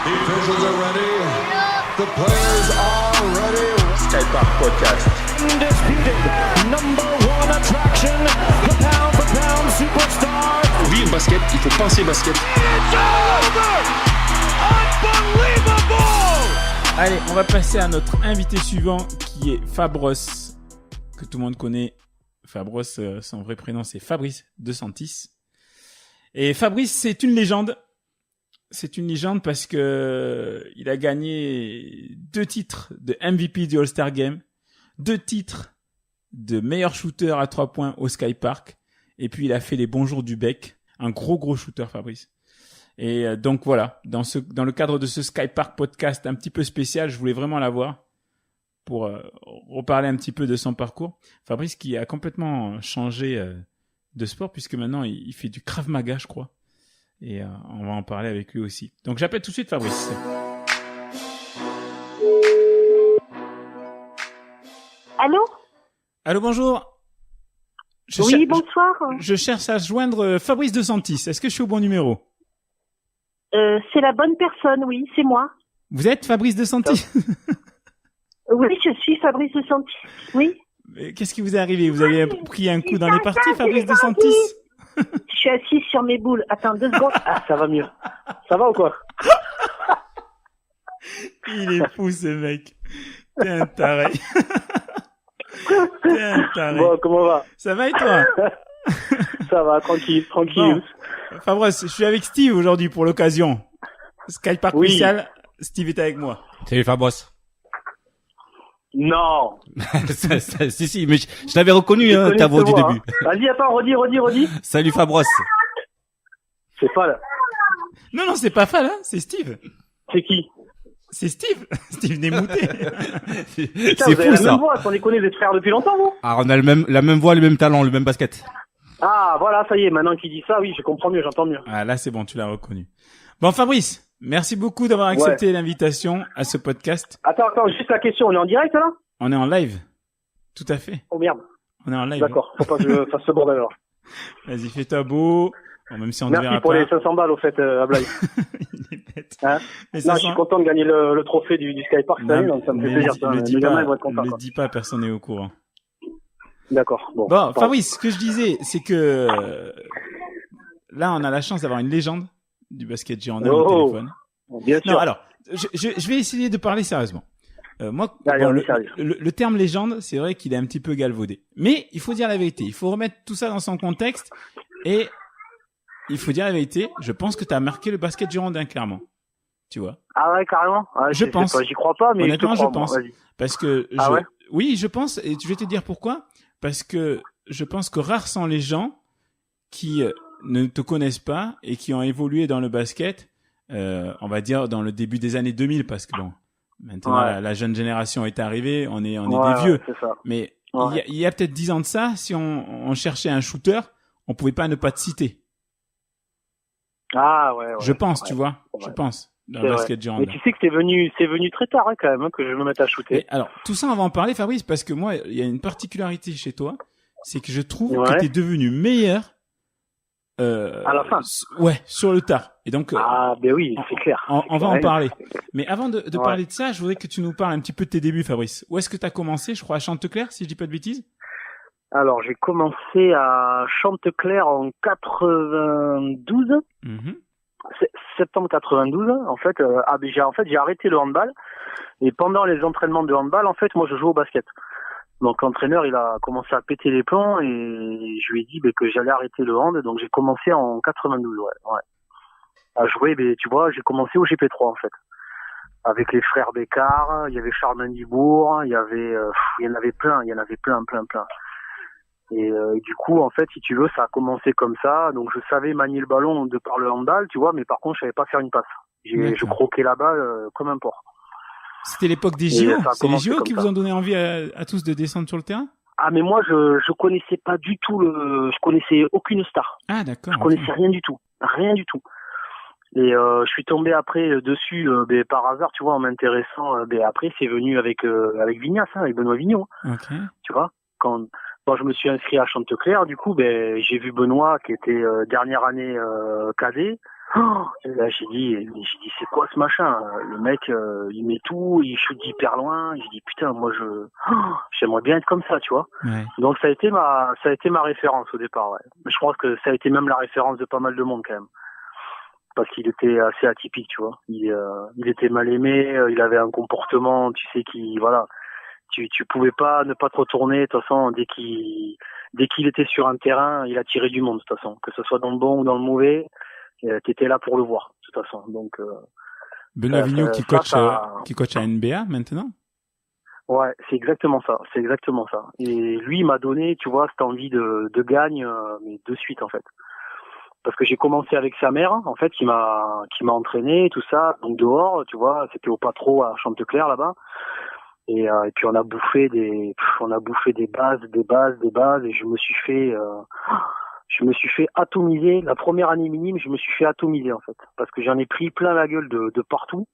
officials are ready. The players are ready. Skypark Podcast. Undisputed number one attraction, the pound for pound superstar. Oui, basket, il faut penser basket. It's over! Unbelievable! Allez, on va passer à notre invité suivant qui est Fabros, que tout le monde connaît. Fabros, son vrai prénom c'est Fabrice De Santis. Et Fabrice, c'est une légende. C'est une légende parce que il a gagné 2 titres de MVP du All-Star Game, 2 titres de meilleur shooter à 3 points au Sky Park, et puis il a fait les bons jours du bec. Un gros shooter, Fabrice. Et donc voilà, dans le cadre de ce Sky Park podcast un petit peu spécial, je voulais vraiment l'avoir pour reparler un petit peu de son parcours. Fabrice qui a complètement changé de sport puisque maintenant il fait du Krav Maga, je crois. Et on va en parler avec lui aussi. Donc j'appelle tout de suite Fabrice. Allô ? Allô, bonjour. Bonsoir. Je cherche à joindre Fabrice De Santis. Est-ce que je suis au bon numéro ? C'est la bonne personne, oui, c'est moi. Vous êtes Fabrice De Santis ? Oui, je suis Fabrice De Santis, oui. Mais qu'est-ce qui vous est arrivé ? Vous avez pris un coup dans les parties, Fabrice De Santis ? Je suis assise sur mes boules. Attends 2 secondes. Ah, ça va mieux. Ça va ou quoi? Il est fou, ce mec. T'es un taré. T'es un taré. Bon, comment va? Ça va et toi? Ça va, tranquille. Bon. Fabrice, je suis avec Steve aujourd'hui pour l'occasion. Skypark spécial. Steve est avec moi. Salut Fabrice. Non. Si, mais je t'avais reconnu, hein, ta voix du début. Vas-y, attends, redis. Salut Fabrice. C'est pas là. Non, c'est pas Fall, hein, c'est Steve. C'est qui? C'est Steve. Steve Némouté. C'est fou, la ça. même voix, on les connaît, vous êtes frères depuis longtemps, vous? Ah, on a la même voix, le même talent, le même basket. Ah, voilà, ça y est, maintenant qu'il dit ça, oui, je comprends mieux, j'entends mieux. Ah, là, c'est bon, tu l'as reconnu. Bon, Fabrice. Merci beaucoup d'avoir accepté l'invitation à ce podcast. Attends, juste la question, on est en direct là? On est en live. Tout à fait. Oh merde. On est en live. D'accord, faut pas que je fasse ce bordel alors. Vas-y, fais-toi beau. Bon, même si on ne verra Merci pour pas. les 500 balles au fait, Ablaï. Il est bête. Hein? Mais Non, je suis content de gagner le trophée du Skypark cette année, donc ça me fait plaisir. Ne Les gamins vont être contents. le Quoi. dis pas, personne n'est au courant. D'accord. Bon, Fabrice, ce que je disais, c'est que là, on a la chance d'avoir une légende du basket girondin au téléphone. Bien sûr. Non, alors, je vais essayer de parler sérieusement. Moi, Allez, bon, on est sérieux. le terme légende, c'est vrai qu'il est un petit peu galvaudé. Mais il faut dire la vérité. Il faut remettre tout ça dans son contexte. Et il faut dire la vérité. Je pense que tu as marqué le basket girondin, clairement. Tu vois? Ah ouais, carrément. Ouais, je pense. J'y crois pas, mais honnêtement, je te crois, pense. moi, vas-y. Parce que ouais? Oui, je pense. Et je vais te dire pourquoi. Parce que je pense que rares sont les gens qui ne te connaissent pas et qui ont évolué dans le basket. On va dire dans le début des années 2000 parce que bon maintenant la jeune génération est arrivée, on est des vieux, c'est ça. mais il y a peut-être 10 ans de ça, si on cherchait un shooter, on pouvait pas ne pas te citer. Ah ouais. Je pense, tu vois, je pense dans le basket girondin. Mais tu sais que c'est venu très tard hein, quand même que je me mette à shooter. Et alors tout ça on va en parler, Fabrice, parce que moi il y a une particularité chez toi, c'est que je trouve que t'es devenu meilleur à la fin. Sur le tard. Et donc ben oui, c'est clair. On va en parler. Mais avant de parler de ça, je voudrais que tu nous parles un petit peu de tes débuts, Fabrice. Où est-ce que tu as commencé? Je crois à Chanteclair, si je dis pas de bêtises. Alors, j'ai commencé à Chanteclair en 92. Septembre 92 en fait. J'ai arrêté le handball et pendant les entraînements de handball, en fait, moi je joue au basket. Donc l'entraîneur, il a commencé à péter les plombs et je lui ai dit que j'allais arrêter le hand. Donc j'ai commencé en 92, à jouer. Mais tu vois, j'ai commencé au GP3 en fait, avec les frères Bécard. Il y avait Charles Mendibourg, il y en avait plein. Et du coup, en fait, si tu veux, ça a commencé comme ça. Donc je savais manier le ballon de par le handball, tu vois, mais par contre, je savais pas faire une passe. Je croquais la balle comme un porc. C'était l'époque des JO. C'est les JO qui vous ont donné envie à tous de descendre sur le terrain? Ah, mais moi, je connaissais pas du tout je connaissais aucune star. Ah, d'accord. Je connaissais rien du tout. Et je suis tombé après dessus par hasard, tu vois, en m'intéressant. Après, c'est venu avec Vignas, avec Benoît Vignon. Okay. Tu vois, quand je me suis inscrit à Chanteclair, du coup, j'ai vu Benoît qui était dernière année cadet. Et là, j'ai dit, c'est quoi ce machin? Le mec, il met tout, il shoot d'hyper loin. J'ai dit, putain, moi, j'aimerais bien être comme ça, tu vois. Ouais. Donc, ça a été ma référence au départ, ouais. Mais je pense que ça a été même la référence de pas mal de monde, quand même. Parce qu'il était assez atypique, tu vois. Il était mal aimé, il avait un comportement, tu sais, voilà. Tu pouvais pas ne pas te retourner, de toute façon, dès qu'il était sur un terrain, il attirait du monde, de toute façon. Que ce soit dans le bon ou dans le mauvais, t'étais là pour le voir, de toute façon. Donc, Benoît Vigneault qui coach à NBA maintenant? Ouais, c'est exactement ça. Et lui, il m'a donné, tu vois, cette envie de gagne, mais de suite, en fait. Parce que j'ai commencé avec sa mère, en fait, qui m'a entraîné, tout ça. Donc dehors, tu vois, c'était au Patro à Chanteclair, là-bas. Et puis on a bouffé des bases, et je me suis fait atomiser. La première année minime, je me suis fait atomiser, en fait. Parce que j'en ai pris plein la gueule de partout.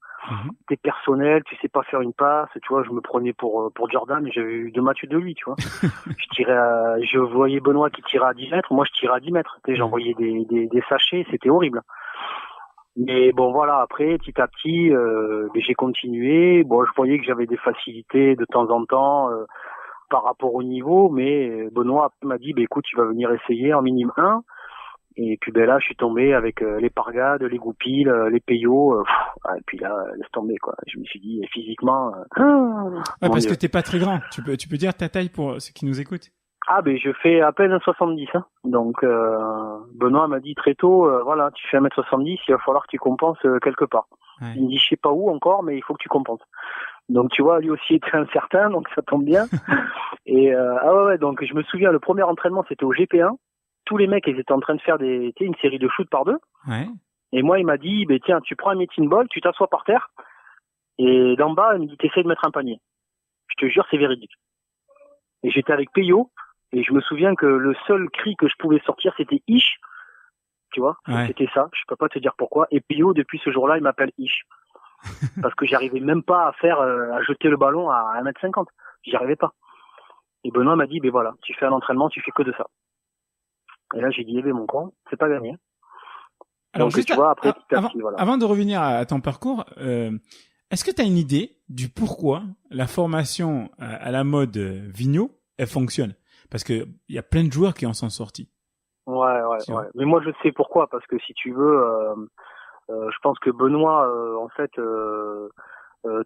T'es personnel, tu sais pas faire une passe, tu vois, je me prenais pour Jordan, mais j'avais eu 2 matchs de lui, tu vois. Je voyais Benoît qui tirait à 10 mètres, moi je tirais à 10 mètres. Tu sais, j'envoyais des sachets, c'était horrible. Mais bon, voilà, après, petit à petit, j'ai continué. Bon, je voyais que j'avais des facilités de temps en temps par rapport au niveau, mais Benoît m'a dit, écoute, tu vas venir essayer en minime 1. Et puis là, je suis tombé avec les Pargades, les Goupil, les Payot. Et puis là, laisse tomber, quoi. Je me suis dit, physiquement... Ouais, parce que t'es pas très grand. Tu peux dire ta taille pour ceux qui nous écoutent? Je fais à peine 1,70. Hein. Donc, Benoît m'a dit très tôt, voilà, tu fais 1m70, il va falloir que tu compenses quelque part. Ouais. Il me dit, je sais pas où encore, mais il faut que tu compenses. Donc, tu vois, lui aussi est très incertain, donc ça tombe bien. Et donc je me souviens, le premier entraînement, c'était au GP1. Tous les mecs, ils étaient en train de faire une série de shoots par 2. Ouais. Et moi, il m'a dit, tiens, tu prends un medicine ball, tu t'assois par terre, et d'en bas, il me dit, t'essaies de mettre un panier. Je te jure, c'est véridique. Et j'étais avec Payot, et je me souviens que le seul cri que je pouvais sortir, c'était Ish. Tu vois, ouais. C'était ça. Je peux pas te dire pourquoi. Et Payot, depuis ce jour-là, il m'appelle Ish. Parce que j'arrivais même pas à jeter le ballon à 1m50. J'y arrivais pas. Et Benoît m'a dit, voilà, tu fais un entraînement, tu fais que de ça. Et là, j'ai dit, mon con, c'est pas gagné. Alors, donc, juste tu vois, après, avant de revenir à ton parcours, est-ce que tu as une idée du pourquoi la formation à la mode Vigneault, elle fonctionne? Parce que il y a plein de joueurs qui en sont sortis. Ouais. Mais moi, je sais pourquoi. Parce que si tu veux, je pense que Benoît, en fait,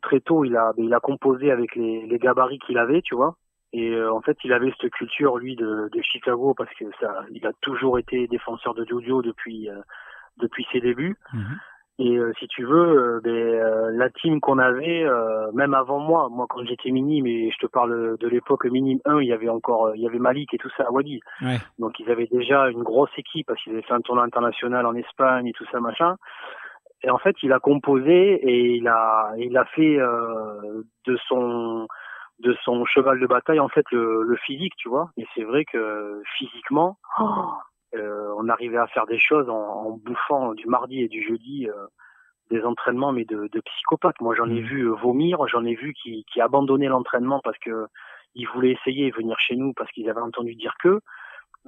très tôt, il a composé avec les gabarits qu'il avait, tu vois. Et en fait, il avait cette culture, lui, de Chicago, parce que il a toujours été défenseur de Jojo depuis ses débuts. Mm-hmm. Et si tu veux, la team qu'on avait, même avant moi quand j'étais minime, et je te parle de l'époque minime 1, il y avait Malik et tout ça à Wadi. Ouais. Donc ils avaient déjà une grosse équipe parce qu'ils avaient fait un tournoi international en Espagne et tout ça machin. Et en fait, il a composé et il a fait de son cheval de bataille en fait le physique, tu vois. Et c'est vrai que physiquement, on arrivait à faire des choses en bouffant du mardi et du jeudi des entraînements mais de psychopathes. Moi, j'en ai vu vomir, j'en ai vu qui abandonnaient l'entraînement parce que ils voulaient essayer et venir chez nous parce qu'ils avaient entendu dire que.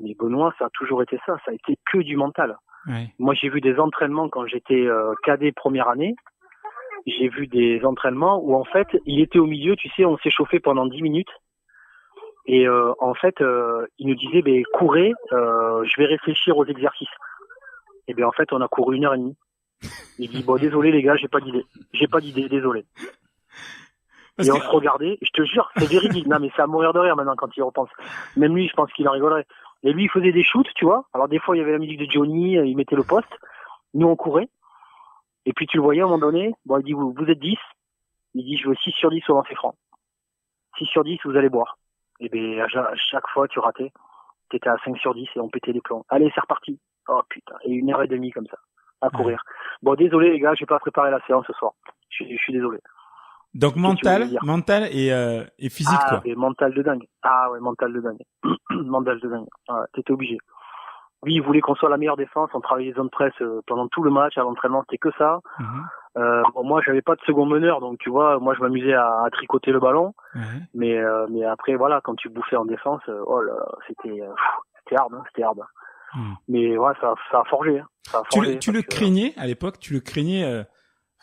Mais Benoît, ça a toujours été ça. Ça a été que du mental. Ouais. Moi, j'ai vu des entraînements quand j'étais cadet première année. J'ai vu des entraînements où en fait, il était au milieu, tu sais, on s'est chauffé pendant 10 minutes. Et en fait, il nous disait, courez, je vais réfléchir aux exercices. Et bien en fait, on a couru 1h30. Il dit, désolé les gars, j'ai pas d'idée, désolé. Parce et on se regardait, je te jure, c'est véridique. Non mais c'est à mourir de rire maintenant quand il repense. Même lui, je pense qu'il en rigolerait. Et lui, il faisait des shoots, tu vois. Alors des fois, il y avait la musique de Johnny, il mettait le poste. Nous, on courait. Et puis tu le voyais à un moment donné, il dit, vous êtes 10. Il dit, je veux 6 sur 10 au lancer franc. 6 sur 10, vous allez boire. Et bien, à chaque fois, tu ratais. T'étais à 5 sur 10 et on pétait les plombs. Allez, c'est reparti. Oh putain. Et 1h30 comme ça, à courir. Désolé les gars, j'ai pas préparé la séance ce soir. Je suis désolé. Donc mental et physique, quoi. Et mental de dingue. Ah ouais, mental de dingue. Mental de dingue. Ah, t'étais obligé. Lui, il voulait qu'on soit la meilleure défense. On travaillait les zones presse pendant tout le match. À l'entraînement, c'était que ça. Mm-hmm. Moi, j'avais pas de second meneur, donc tu vois, moi, je m'amusais à tricoter le ballon. Mm-hmm. Mais après, voilà, quand tu bouffais en défense, c'était hard, hein, c'était hard. Mais ouais, ça a forgé. Hein. Ça a forgé Tu le craignais à l'époque? Tu le craignais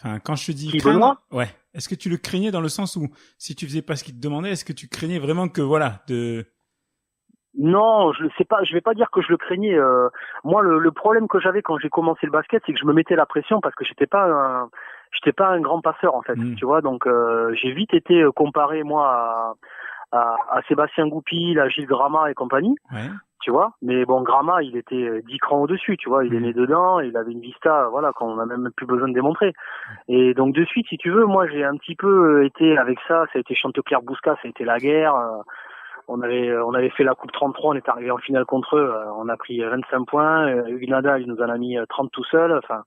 Enfin, quand je te dis Benoît, ouais. Est-ce que tu le craignais dans le sens où si tu faisais pas ce qu'il te demandait, est-ce que tu craignais vraiment que voilà Non, je sais pas. Je vais pas dire que je le craignais. Moi, le problème que j'avais quand j'ai commencé le basket, c'est que je me mettais la pression parce que j'étais pas un grand passeur en fait. Tu vois, donc j'ai vite été comparé moi à Sébastien Goupil, à Gilles Grama et compagnie. Ouais. Tu vois, mais bon, Grama, il était 10 crans au-dessus, tu vois, il est né dedans, il avait une vista, voilà, qu'on n'a même plus besoin de démontrer. Et donc, de suite, si tu veux, moi, j'ai un petit peu été avec ça a été Chanteclair-Bouscat, ça a été la guerre, on avait fait la Coupe 33, on est arrivé en finale contre eux, on a pris 25 points, Hugues Nadal, il nous en a mis 30 tout seul, enfin,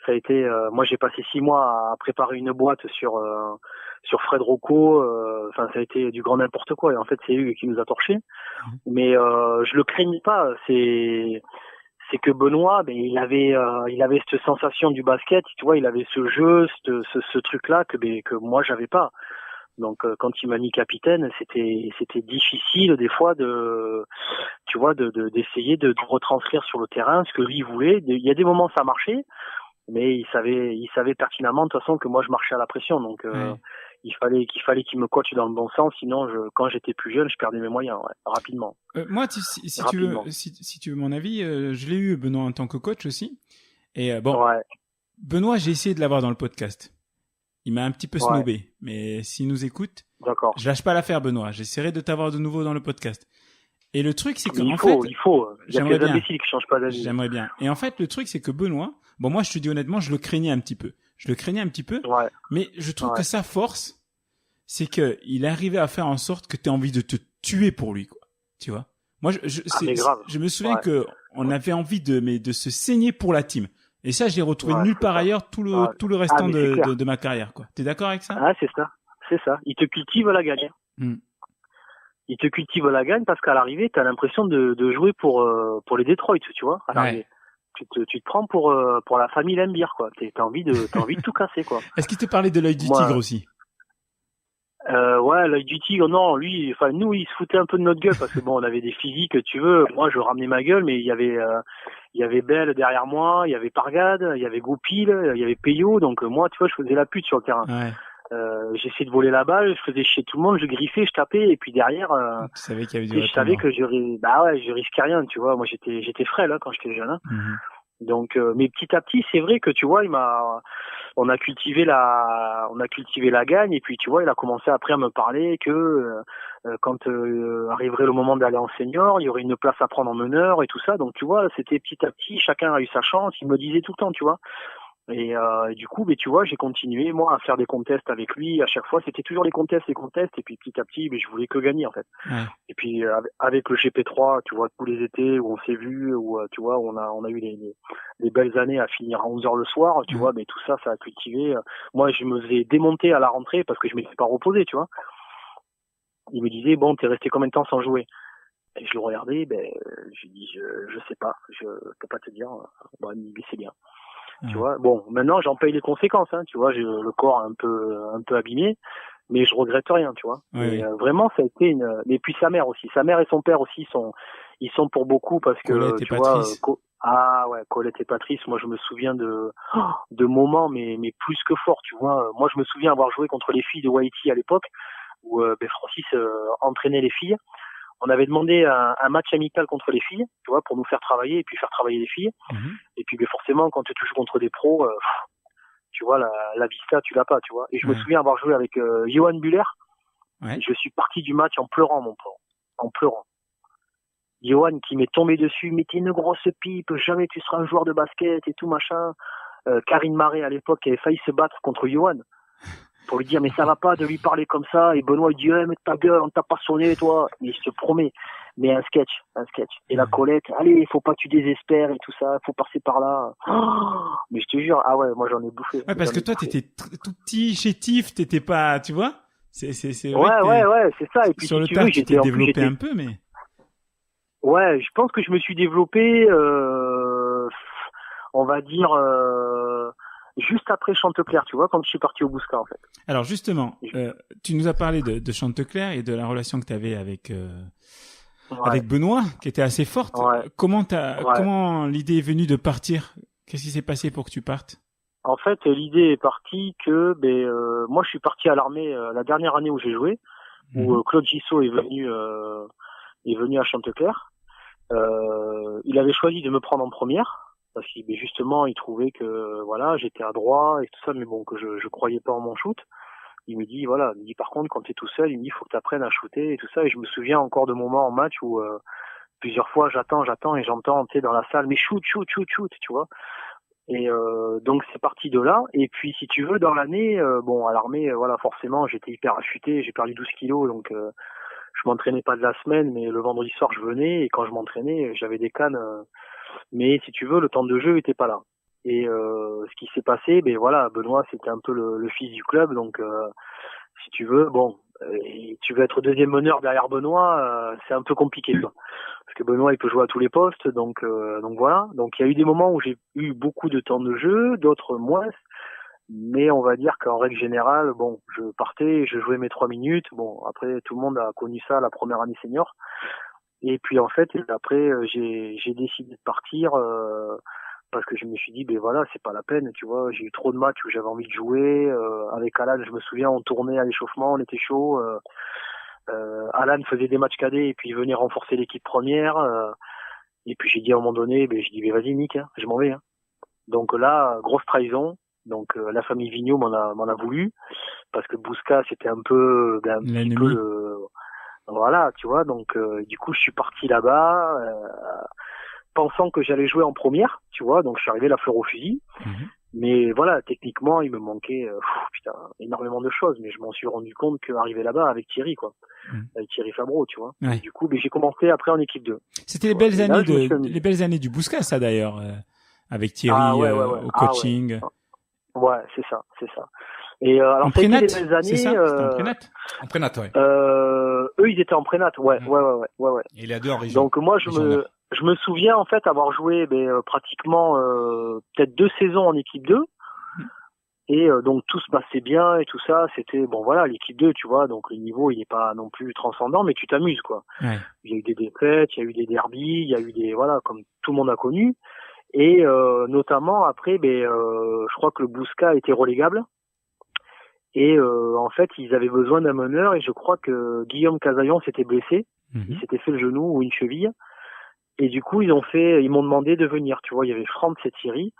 ça a été, moi, j'ai passé 6 mois à préparer une boîte sur Fred Rocco, enfin ça a été du grand n'importe quoi et en fait c'est Hugues qui nous a torché. Mais je le craignais pas, c'est que Benoît, ben il avait cette sensation du basket, tu vois, il avait ce jeu, ce truc là que moi j'avais pas. Donc quand il m'a mis capitaine, c'était difficile des fois d'essayer de retranscrire sur le terrain ce que lui voulait. Il y a des moments ça marchait, mais il savait pertinemment de toute façon que moi je marchais à la pression, donc il fallait qu'il me coache dans le bon sens, sinon quand j'étais plus jeune je perdais mes moyens rapidement. Moi si tu veux mon avis, je l'ai eu Benoît en tant que coach aussi, et Benoît, j'ai essayé de l'avoir dans le podcast, il m'a un petit peu snobé, mais s'il nous écoute, d'accord, je lâche pas l'affaire Benoît, j'essaierai de t'avoir de nouveau dans le podcast. Et le truc, c'est que il faut. Il y a des imbéciles qui changent pas d'avis. J'aimerais bien. Et en fait, le truc, c'est que Benoît, bon, moi, je te dis honnêtement, je le craignais un petit peu. Mais je trouve que sa force, c'est que il arrivait à faire en sorte que tu aies envie de te tuer pour lui, quoi. Tu vois? Moi, je me souviens que on avait envie de se saigner pour la team. Et ça, je l'ai retrouvé nulle part ailleurs tout le restant de ma carrière, quoi. T'es d'accord avec ça? Ah, c'est ça. Il te cultive la gagne. Il te cultive la gagne parce qu'à l'arrivée, t'as l'impression de jouer pour les Detroit, tu vois, à l'arrivée. Tu te prends pour la famille Lembier, quoi. T'as envie de tout casser, quoi. Est-ce qu'il te parlait de l'œil du tigre aussi? Ouais, l'œil du tigre, non, lui, enfin, nous, il se foutait un peu de notre gueule parce que bon, on avait des physiques, tu veux. Moi, je ramenais ma gueule, mais il y avait Bell derrière moi, il y avait Pargade, il y avait Goupil, il y avait Peyo, donc moi, tu vois, je faisais la pute sur le terrain. Ouais. J'essayais de voler la balle, je faisais chier tout le monde, je griffais, je tapais, et puis derrière, tu savais qu'il y avait je savais que je risquais rien, tu vois. Moi, j'étais frêle, là, quand j'étais jeune, hein. Donc, mais petit à petit, c'est vrai que, tu vois, on a cultivé la gagne, et puis, tu vois, il a commencé après à me parler que, quand arriverait le moment d'aller en senior, il y aurait une place à prendre en meneur et tout ça. Donc, tu vois, c'était petit à petit, chacun a eu sa chance, il me disait tout le temps, tu vois. Et du coup, tu vois, j'ai continué moi à faire des contests avec lui. À chaque fois, c'était toujours les contests. Et puis petit à petit, je voulais que gagner en fait. Ouais. Et puis avec le GP3, tu vois, tous les étés où on s'est vu, où tu vois, on a eu des belles années à finir à 11h le soir, tu vois. Mais tout ça a cultivé. Moi, je me faisais démonter à la rentrée parce que je m'étais pas reposé, tu vois. Il me disait bon, t'es resté combien de temps sans jouer? Et je le regardais, j'ai dit je sais pas, je peux pas te dire. Bon, mais c'est bien. Tu vois, bon, maintenant j'en paye les conséquences, hein, tu vois, j'ai le corps un peu abîmé, mais je regrette rien, tu vois. Oui. Et vraiment, ça a été mais puis sa mère et son père aussi ils sont pour beaucoup parce que Colette tu vois, Colette et Patrice, moi je me souviens de moments mais plus que forts, tu vois. Moi je me souviens avoir joué contre les filles de Haïti à l'époque où Francis entraînait les filles. On avait demandé un match amical contre les filles, tu vois, pour nous faire travailler et puis faire travailler les filles. Et puis, forcément, quand tu joues contre des pros, tu vois, la vista, tu l'as pas, tu vois. Et je me souviens avoir joué avec Johan Buller. Ouais. Je suis parti du match en pleurant, mon pauvre. En pleurant. Johan qui m'est tombé dessus, mais t'es une grosse pipe, jamais tu seras un joueur de basket et tout, machin. Karine Marais, à l'époque, avait failli se battre contre Johan. Pour lui dire mais ça va pas de lui parler comme ça, et Benoît il dit mais ta gueule, on t'a pas sonné toi, mais je te promets, mais un sketch et la Colette, allez, faut pas que tu désespères et tout ça, faut passer par là. Mais je te jure, ah ouais, moi j'en ai bouffé. Ouais, parce que toi t'étais tout petit, chétif, t'étais pas, tu vois, c'est ouais, c'est ça. Et puis sur le tas tu t'es développé un peu, mais ouais, je pense que je me suis développé on va dire juste après Chanteclair, tu vois, quand je suis parti au Bouscat, en fait. Alors, justement, tu nous as parlé de Chanteclair et de la relation que tu avais avec Benoît, qui était assez forte. Ouais. Comment l'idée est venue de partir? Qu'est-ce qui s'est passé pour que tu partes? En fait, l'idée est partie que, moi, je suis parti à l'armée la dernière année où j'ai joué, où Claude Gissot est venu à Chanteclair. Il avait choisi de me prendre en première parce qu'il, justement, il trouvait que, voilà, j'étais à droit et tout ça, mais bon, que je croyais pas en mon shoot. Il me dit, par contre, quand t'es tout seul, il me dit, faut que t'apprennes à shooter et tout ça. Et je me souviens encore de moments en match où plusieurs fois, j'attends et j'entends, tu sais, dans la salle, mais shoot, tu vois. Et donc c'est parti de là. Et puis si tu veux, dans l'année, à l'armée, voilà, forcément, j'étais hyper affûté, j'ai perdu 12 kilos, donc je m'entraînais pas de la semaine, mais le vendredi soir je venais et quand je m'entraînais, j'avais des cannes. Mais si tu veux, le temps de jeu était pas là. Et ce qui s'est passé, Benoît, c'était un peu le fils du club, donc si tu veux, et tu veux être deuxième meneur derrière Benoît, c'est un peu compliqué, quoi. Parce que Benoît, il peut jouer à tous les postes, donc voilà. Donc il y a eu des moments où j'ai eu beaucoup de temps de jeu, d'autres moins. Mais on va dire qu'en règle générale, je partais, je jouais mes 3 minutes. Bon, après, tout le monde a connu ça la première année senior. Et puis en fait, après, j'ai décidé de partir parce que je me suis dit, c'est pas la peine, tu vois. J'ai eu trop de matchs où j'avais envie de jouer. Avec Alan, je me souviens, on tournait à l'échauffement, on était chaud. Alan faisait des matchs cadets et puis il venait renforcer l'équipe première. Et puis j'ai dit à un moment donné, vas-y Nick, je m'en vais. Donc là, grosse trahison. Donc la famille Vigneault m'en a voulu parce que Bousca c'était un peu petit peu voilà, tu vois. Donc du coup je suis parti là-bas pensant que j'allais jouer en première, tu vois. Donc je suis arrivé la fleur au fusil. Mais voilà, techniquement, il me manquait énormément de choses, mais je m'en suis rendu compte qu'arriver là-bas avec Thierry, quoi. Avec Thierry Fabreau, tu vois. Ouais. Et du coup, j'ai commencé après en équipe 2. C'était les belles années les belles années du Bousca, ça d'ailleurs, avec Thierry au coaching. Ouais, c'est ça. Et alors en ça a été prénat, des belles années. C'est ça, c'était en prénat. En prénat, ouais. Eux, ils étaient en prénat, ouais. Et il a 2 en région. Donc moi, je me souviens en fait avoir joué pratiquement peut-être 2 saisons en équipe 2. Et donc tout se passait bien et tout ça, c'était l'équipe 2, tu vois, donc le niveau il est pas non plus transcendant, mais tu t'amuses, quoi. Ouais. Il y a eu des défaites, il y a eu des derbies, il y a eu des comme tout le monde a connu. Et notamment après je crois que le Bousca était relégable. Et en fait, ils avaient besoin d'un meneur et je crois que Guillaume Casaillon s'était blessé, il s'était fait le genou ou une cheville. Et du coup, ils m'ont demandé de venir, tu vois, il y avait Franz et Thierry.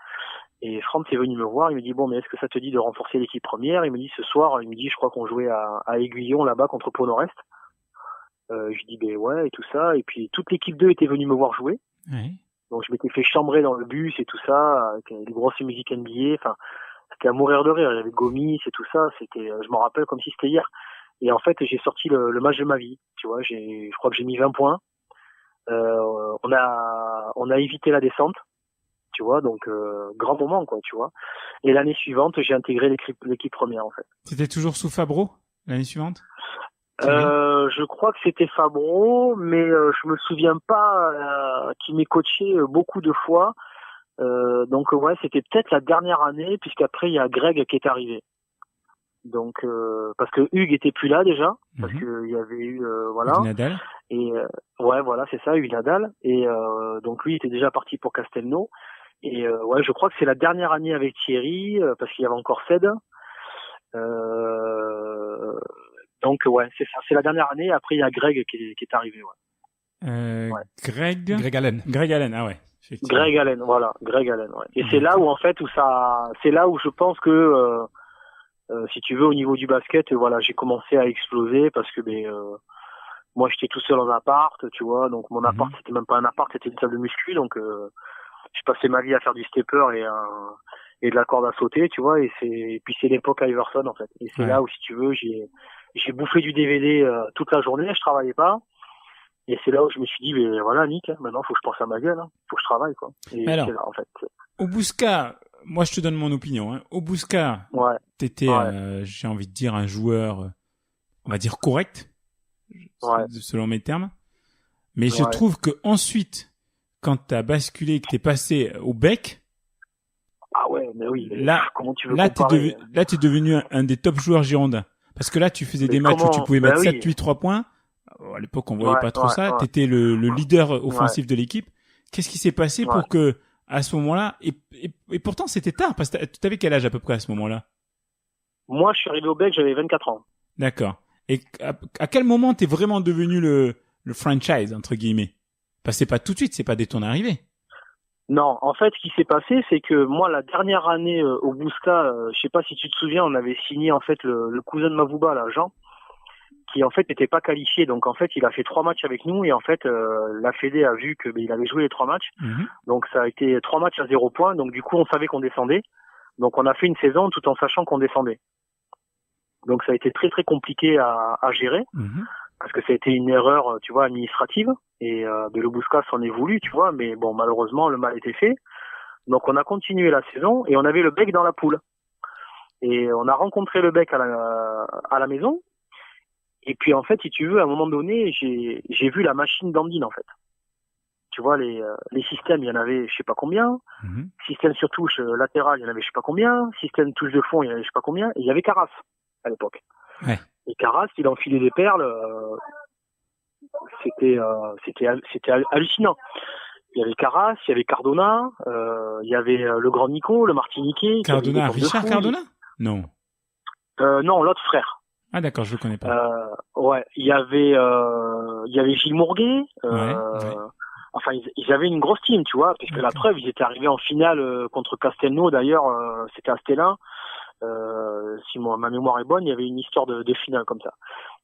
Et Franz est venu me voir, il me dit mais est-ce que ça te dit de renforcer l'équipe première? Il me dit ce soir, je crois qu'on jouait à Aiguillon là-bas contre Pau Nord-Est. Je dis ouais et tout ça. Et puis toute l'équipe 2 était venue me voir jouer. Ouais. Donc je m'étais fait chambrer dans le bus et tout ça, avec les grosses musiques NBA. Enfin, c'était à mourir de rire. Il y avait Gomis et tout ça. Je m'en rappelle comme si c'était hier. Et en fait, j'ai sorti le match de ma vie. Tu vois, je crois que j'ai mis 20 points. On a évité la descente. Tu vois, donc grand moment, quoi, tu vois. Et l'année suivante, j'ai intégré l'équipe première, en fait. C'était toujours sous Fabreau l'année suivante? Je crois que c'était Fabreau, mais je me souviens pas qu'il m'ait coaché beaucoup de fois. Donc ouais, c'était peut-être la dernière année, puisqu'après il y a Greg qui est arrivé. Donc parce que Hugues était plus là déjà, parce que il y avait eu Hugues Nadal. Et c'est ça, Hugues Nadal. Et donc lui il était déjà parti pour Castelnau. Et je crois que c'est la dernière année avec Thierry, parce qu'il y avait encore Ced. Donc c'est ça, c'est la dernière année. Après il y a Greg qui est arrivé. Greg Allen. Greg Allen, ah ouais. Greg Allen, voilà, Greg Allen. Ouais. Et c'est là où en fait c'est là où je pense que si tu veux au niveau du basket, j'ai commencé à exploser parce que moi j'étais tout seul en appart, tu vois, donc mon appart c'était même pas un appart, c'était une salle de muscu, donc je passais ma vie à faire du stepper et de la corde à sauter, tu vois, et puis c'est l'époque Iverson en fait. Et c'est là où si tu veux j'ai bouffé du DVD toute la journée, je travaillais pas. Et c'est là où je me suis dit Nick, maintenant faut que je pense à ma gueule, faut que je travaille, quoi. Et alors, c'est là en fait. Au Bousca, moi je te donne mon opinion, Au Bousca, t'étais j'ai envie de dire un joueur on va dire correct selon mes termes. Mais je trouve que ensuite quand t'as basculé, que t'es passé au bec. Ah ouais, mais oui. Là, comment tu veux comparer t'es devenu un des top joueurs girondins. Parce que là, tu faisais des matchs où tu pouvais mettre 7, 8, 3 points. à l'époque, on voyait pas trop ça. T'étais le leader offensif de l'équipe. Qu'est-ce qui s'est passé pour que, à ce moment-là, et pourtant c'était tard, parce que t'avais quel âge à peu près à ce moment-là? Moi, je suis arrivé au Bec, j'avais 24 ans. D'accord. Et à quel moment t'es vraiment devenu le franchise, entre guillemets? Parce que c'est pas tout de suite, c'est pas dès ton arrivée. Non, en fait, ce qui s'est passé, c'est que moi, la dernière année au Bousca, je sais pas si tu te souviens, on avait signé en fait le cousin de Mavouba, là, Jean, qui en fait n'était pas qualifié. Donc en fait, il a fait 3 matchs avec nous et en fait, la Fédé a vu que il avait joué les 3 matchs. Donc ça a été 3 matchs à 0 points. Donc du coup, on savait qu'on descendait. Donc on a fait une saison tout en sachant qu'on descendait. Donc ça a été très très compliqué à gérer. Parce que ça a été une erreur, tu vois, administrative, et le Bousca s'en est voulu, tu vois, mais bon, malheureusement, le mal était fait. Donc on a continué la saison, et on avait le Bec dans la poule. Et on a rencontré le Bec à la maison, et puis en fait, si tu veux, à un moment donné, j'ai vu la machine d'Andine, en fait. Tu vois, les systèmes, il y en avait je sais pas combien, système sur touche latérale, il y en avait je sais pas combien, système touche de fond, il y en avait je sais pas combien, et il y avait Carras, à l'époque. Ouais. Et Carras, il enfilait des perles, c'était hallucinant. Il y avait Carras, il y avait Cardona, il y avait le grand Nico, le Martiniquais. Cardona, Richard Cardona? Non. Non, l'autre frère. Ah d'accord, je le connais pas. Ouais, il y avait Gilles Mourguet. Enfin, ils avaient une grosse team, tu vois, puisque la preuve, ils étaient arrivés en finale contre Castelnau, d'ailleurs, c'était à Stelin. Si ma mémoire est bonne, il y avait une histoire de finale comme ça.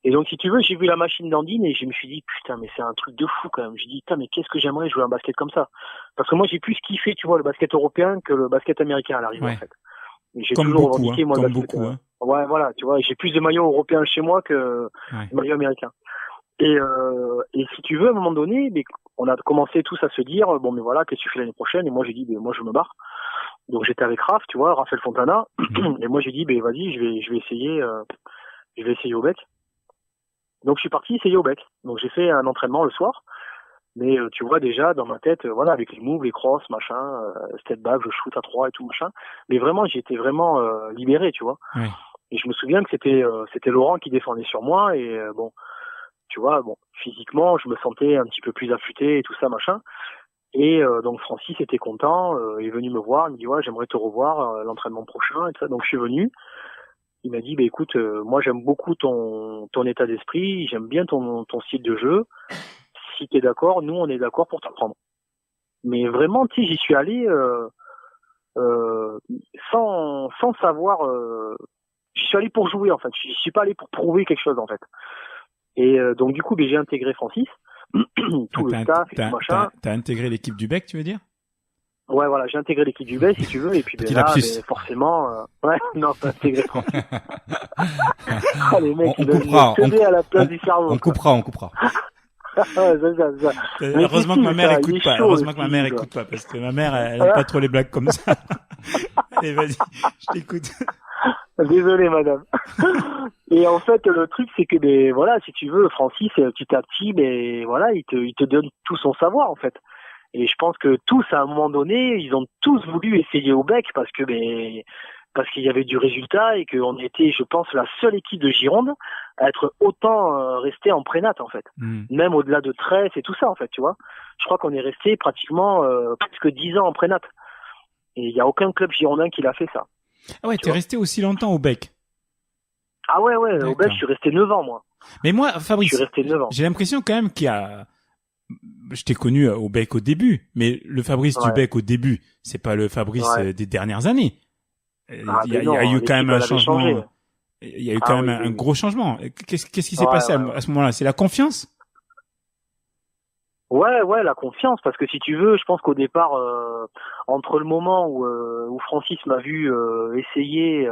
Et donc, si tu veux, j'ai vu la machine d'Andine et je me suis dit, putain, mais c'est un truc de fou quand même. J'ai dit, putain, mais qu'est-ce que j'aimerais jouer un basket comme ça. Parce que moi, j'ai plus kiffé, tu vois, le basket européen que le basket américain à l'arrivée, en fait. Et j'ai toujours revendiqué, moi, le basket. Ouais, voilà, tu vois, j'ai plus de maillots européens chez moi que de maillots américains. Et si tu veux, à un moment donné, on a commencé tous à se dire, bon, mais voilà, qu'est-ce que tu fais l'année prochaine? Et moi, j'ai dit, moi, je me barre. Donc j'étais avec Raph, tu vois, Raphaël Fontana, et moi j'ai dit, vas-y, je vais essayer au Bec. Donc je suis parti essayer au Bec. Donc j'ai fait un entraînement le soir, mais tu vois déjà dans ma tête, voilà, avec les moves, les crosses, machin, step back, je shoot à 3 et tout machin. Mais vraiment, j'étais vraiment libéré, tu vois. Et je me souviens que c'était Laurent qui défendait sur moi et bon, tu vois, bon, physiquement, je me sentais un petit peu plus affûté et tout ça machin. Et donc Francis était content, il est venu me voir, il me dit ouais, j'aimerais te revoir l'entraînement prochain et tout ça. Donc je suis venu. Il m'a dit écoute, moi j'aime beaucoup ton état d'esprit, j'aime bien ton style de jeu. Si t'es d'accord, nous on est d'accord pour t'apprendre. Mais vraiment, tu sais, j'y suis allé sans savoir. J'y suis allé pour jouer en fait. J'y suis pas allé pour prouver quelque chose en fait. Et donc du coup, j'ai intégré Francis. Tout le staff et tout machin. T'as intégré l'équipe du Bec, tu veux dire? Ouais, voilà, j'ai intégré l'équipe du Bec, si tu veux, et puis là, forcément, ouais, non, t'as intégré Francis. Les mecs, on coupera, à la place du cerveau. On coupera. Ouais, c'est ça. Heureusement que ma mère écoute pas. Heureusement que ma mère écoute pas, parce que ma mère, elle aime pas trop les blagues comme ça. Allez, vas-y, je t'écoute. Désolé, madame. Et en fait, le truc, c'est que, voilà, si tu veux, Francis, petit à petit, voilà, il te donne tout son savoir, en fait. Et je pense que tous, à un moment donné, ils ont tous voulu essayer au Bec parce qu'il y avait du résultat et qu'on était, je pense, la seule équipe de Gironde à être autant resté en prénat, en fait. Même au-delà de Trèfle et tout ça, en fait, tu vois. Je crois qu'on est resté pratiquement presque 10 ans en prénat. Et il n'y a aucun club girondin qui l'a fait ça. Ah ouais, t'es resté aussi longtemps au Bec. Ah ouais, au Bec, je suis resté 9 ans, moi. Mais moi, Fabrice, je suis resté 9 ans. J'ai l'impression quand même je t'ai connu au Bec au début, mais le Fabrice du Bec au début, c'est pas le Fabrice des dernières années. Il y a eu quand même un changement. Il y a eu quand même un gros changement. Qu'est-ce qui s'est passé à ce moment-là? C'est la confiance? Ouais, la confiance, parce que si tu veux, je pense qu'au départ, entre le moment où Francis m'a vu essayer,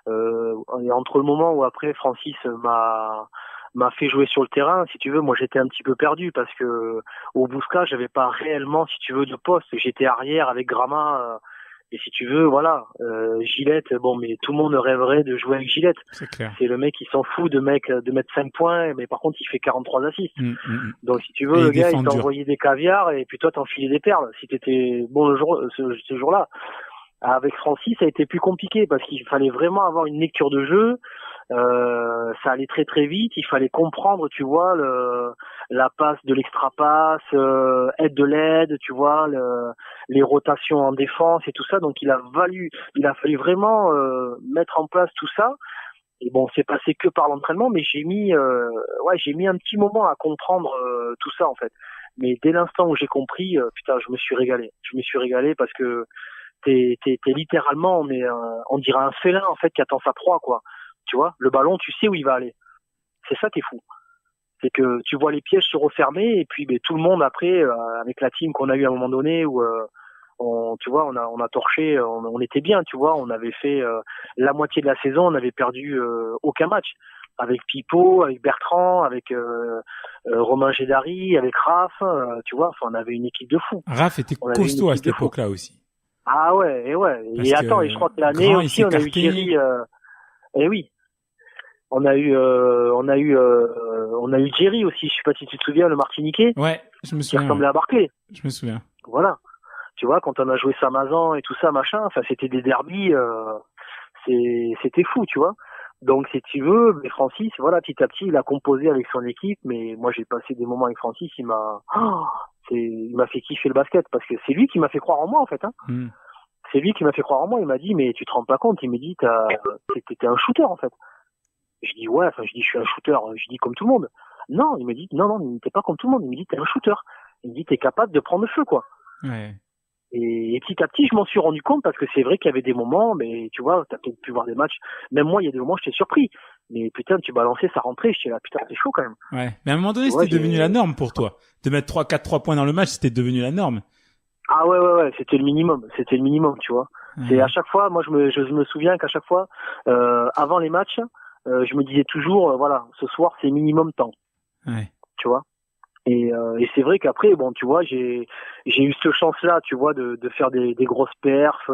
et entre le moment où après Francis m'a fait jouer sur le terrain, si tu veux, moi j'étais un petit peu perdu parce que au Bousca, j'avais pas réellement, si tu veux, de poste. J'étais arrière avec Grama. Et si tu veux, voilà, Gillette, bon, mais tout le monde rêverait de jouer avec Gillette. C'est clair. C'est le mec qui s'en fout de mettre 5 poins, mais par contre, il fait 43 assists. Donc, si tu veux, le gars, il t'a envoyé des caviars et puis toi, t'enfilais des perles. Si t'étais bon ce jour-là. Avec Francis, ça a été plus compliqué parce qu'il fallait vraiment avoir une lecture de jeu. Ça allait très très vite. Il fallait comprendre, tu vois, la passe de l'extra passe, aide de l'aide, tu vois, les rotations en défense et tout ça. Donc il a fallu vraiment mettre en place tout ça. Et bon, c'est passé que par l'entraînement, mais j'ai mis un petit moment à comprendre tout ça en fait. Mais dès l'instant où j'ai compris, putain, je me suis régalé. Je me suis régalé parce que t'es littéralement, on dirait un félin en fait qui attend sa proie, quoi. Tu vois, le ballon, tu sais où il va aller. C'est ça qui est fou. C'est que tu vois les pièges se refermer et puis tout le monde après, avec la team qu'on a eu à un moment donné où on a torché, on était bien, tu vois, on avait fait la moitié de la saison, on n'avait perdu aucun match. Avec Pipo, avec Bertrand, avec Romain Gédari, avec Raph, tu vois, enfin on avait une équipe de fous. Raph était costaud à cette époque-là aussi. Ah ouais, et ouais. Et attends, et je crois que l'année aussi on a eu Thierry. Et oui. On a eu Jerry aussi, je sais pas si tu te souviens, le Martiniquais. Ouais, je me souviens. Qui ressemblait à Barclay. Je me souviens. Voilà. Tu vois, quand on a joué Samazan et tout ça, machin, enfin, c'était des derbies, c'était fou, tu vois. Donc, si tu veux, mais Francis, voilà, petit à petit, il a composé avec son équipe, mais moi, j'ai passé des moments avec Francis, il m'a fait kiffer le basket, parce que c'est lui qui m'a fait croire en moi, en fait, hein. C'est lui qui m'a fait croire en moi, il m'a dit, mais tu te rends pas compte, il me dit, t'es un shooter, en fait. Je dis, ouais, enfin, je dis, je suis un shooter, je dis, comme tout le monde. Non, il me dit, non, t'es pas comme tout le monde, il me dit, t'es un shooter. Il me dit, t'es capable de prendre le feu, quoi. Ouais. Et petit à petit, je m'en suis rendu compte parce que c'est vrai qu'il y avait des moments, mais tu vois, t'as peut-être pu voir des matchs. Même moi, il y a des moments, j'étais surpris. Mais putain, tu balançais, ça rentrait. J'étais là, putain, c'est chaud quand même. Ouais. Mais à un moment donné, c'était devenu la norme pour toi. De mettre 3 points dans le match, c'était devenu la norme. Ah ouais, c'était le minimum. C'était le minimum, tu vois. C'est à chaque fois, moi, je me souviens qu'à chaque fois, avant les matchs, je me disais toujours, voilà, ce soir, c'est minimum temps. Ouais. Tu vois. Et c'est vrai qu'après, bon, tu vois, j'ai eu cette chance-là, tu vois, de faire des grosses perfs,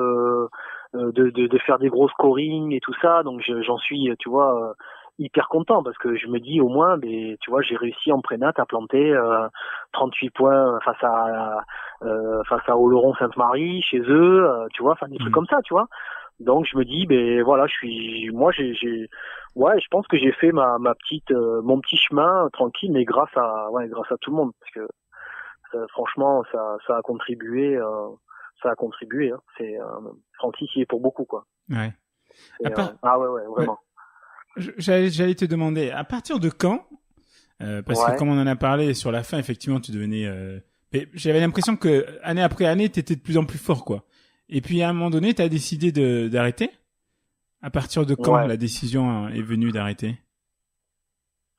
de faire des gros scoring et tout ça. Donc j'en suis, tu vois, hyper content parce que je me dis au moins, mais tu vois, j'ai réussi en prénat à planter 38 points face à Oloron Sainte-Marie chez eux, tu vois, enfin des trucs comme ça, tu vois. Donc je me dis, ben voilà, je pense que j'ai fait mon petit chemin tranquille, mais grâce à tout le monde, parce que franchement, ça a contribué, hein. C'est Francis, il est pour beaucoup, quoi. Ouais. Ah ouais, vraiment. Ouais. J'allais te demander, à partir de quand, parce que comme on en a parlé sur la fin, effectivement, tu devenais, mais j'avais l'impression que année après année, t'étais de plus en plus fort, quoi. Et puis à un moment donné, t'as décidé d'arrêter. À partir de quand la décision est venue d'arrêter?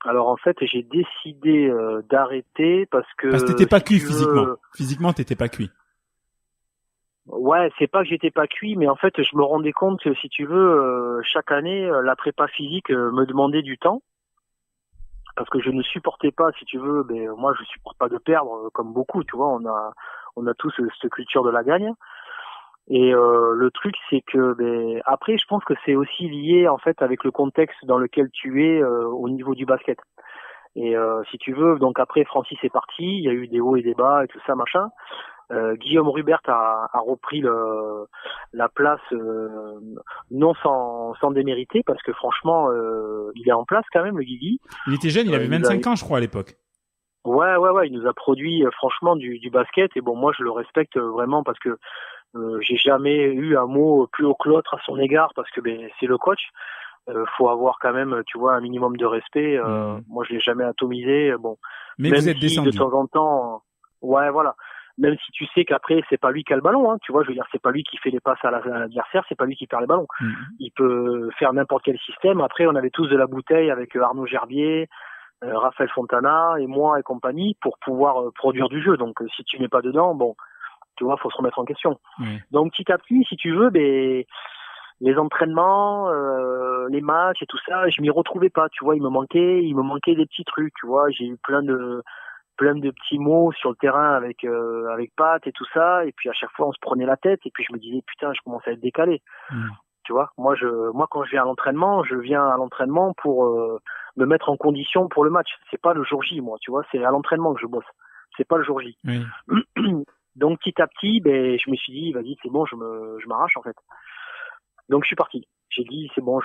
Alors en fait, j'ai décidé d'arrêter parce que t'étais pas cuit physiquement. Physiquement, t'étais pas cuit. Ouais, c'est pas que j'étais pas cuit, mais en fait, je me rendais compte que si tu veux, chaque année, la prépa physique me demandait du temps. Parce que je ne supportais pas, si tu veux, mais moi je supporte pas de perdre comme beaucoup, tu vois, on a tous cette culture de la gagne. Et le truc c'est que après je pense que c'est aussi lié en fait avec le contexte dans lequel tu es au niveau du basket. Et si tu veux, donc après Francis est parti, il y a eu des hauts et des bas et tout ça machin. Guillaume Rubert a repris la place non sans démériter parce que franchement il est en place quand même le Guigui. Il était jeune, il avait 25 ans je crois à l'époque. Ouais, il nous a produit franchement du basket et bon moi je le respecte vraiment parce que j'ai jamais eu un mot plus haut que l'autre à son égard parce que c'est le coach. Faut avoir quand même, tu vois, un minimum de respect. Moi, je l'ai jamais atomisé. Bon, mais même vous êtes si descendu. de temps en temps, ouais, voilà. Même si tu sais qu'après c'est pas lui qui a le ballon, hein. Tu vois, je veux dire, c'est pas lui qui fait les passes à l'adversaire, c'est pas lui qui perd les ballons. Il peut faire n'importe quel système. Après, on avait tous de la bouteille avec Arnaud Gerbier, Raphaël Fontana et moi et compagnie pour pouvoir produire du jeu. Donc, si tu mets pas dedans, bon. Tu vois, faut se remettre en question. Donc petit à petit, si tu veux, les entraînements, les matchs et tout ça, je m'y retrouvais pas. Tu vois, il me manquait des petits trucs. Tu vois, j'ai eu plein de petits mots sur le terrain avec Pat et tout ça. Et puis à chaque fois, on se prenait la tête. Et puis je me disais putain, je commence à être décalé. Tu vois, moi quand je viens à l'entraînement, pour me mettre en condition pour le match. C'est pas le jour J, moi. Tu vois, c'est à l'entraînement que je bosse. C'est pas le jour J. Donc petit à petit, je me suis dit vas-y c'est bon, je m'arrache en fait. Donc je suis parti. J'ai dit c'est bon,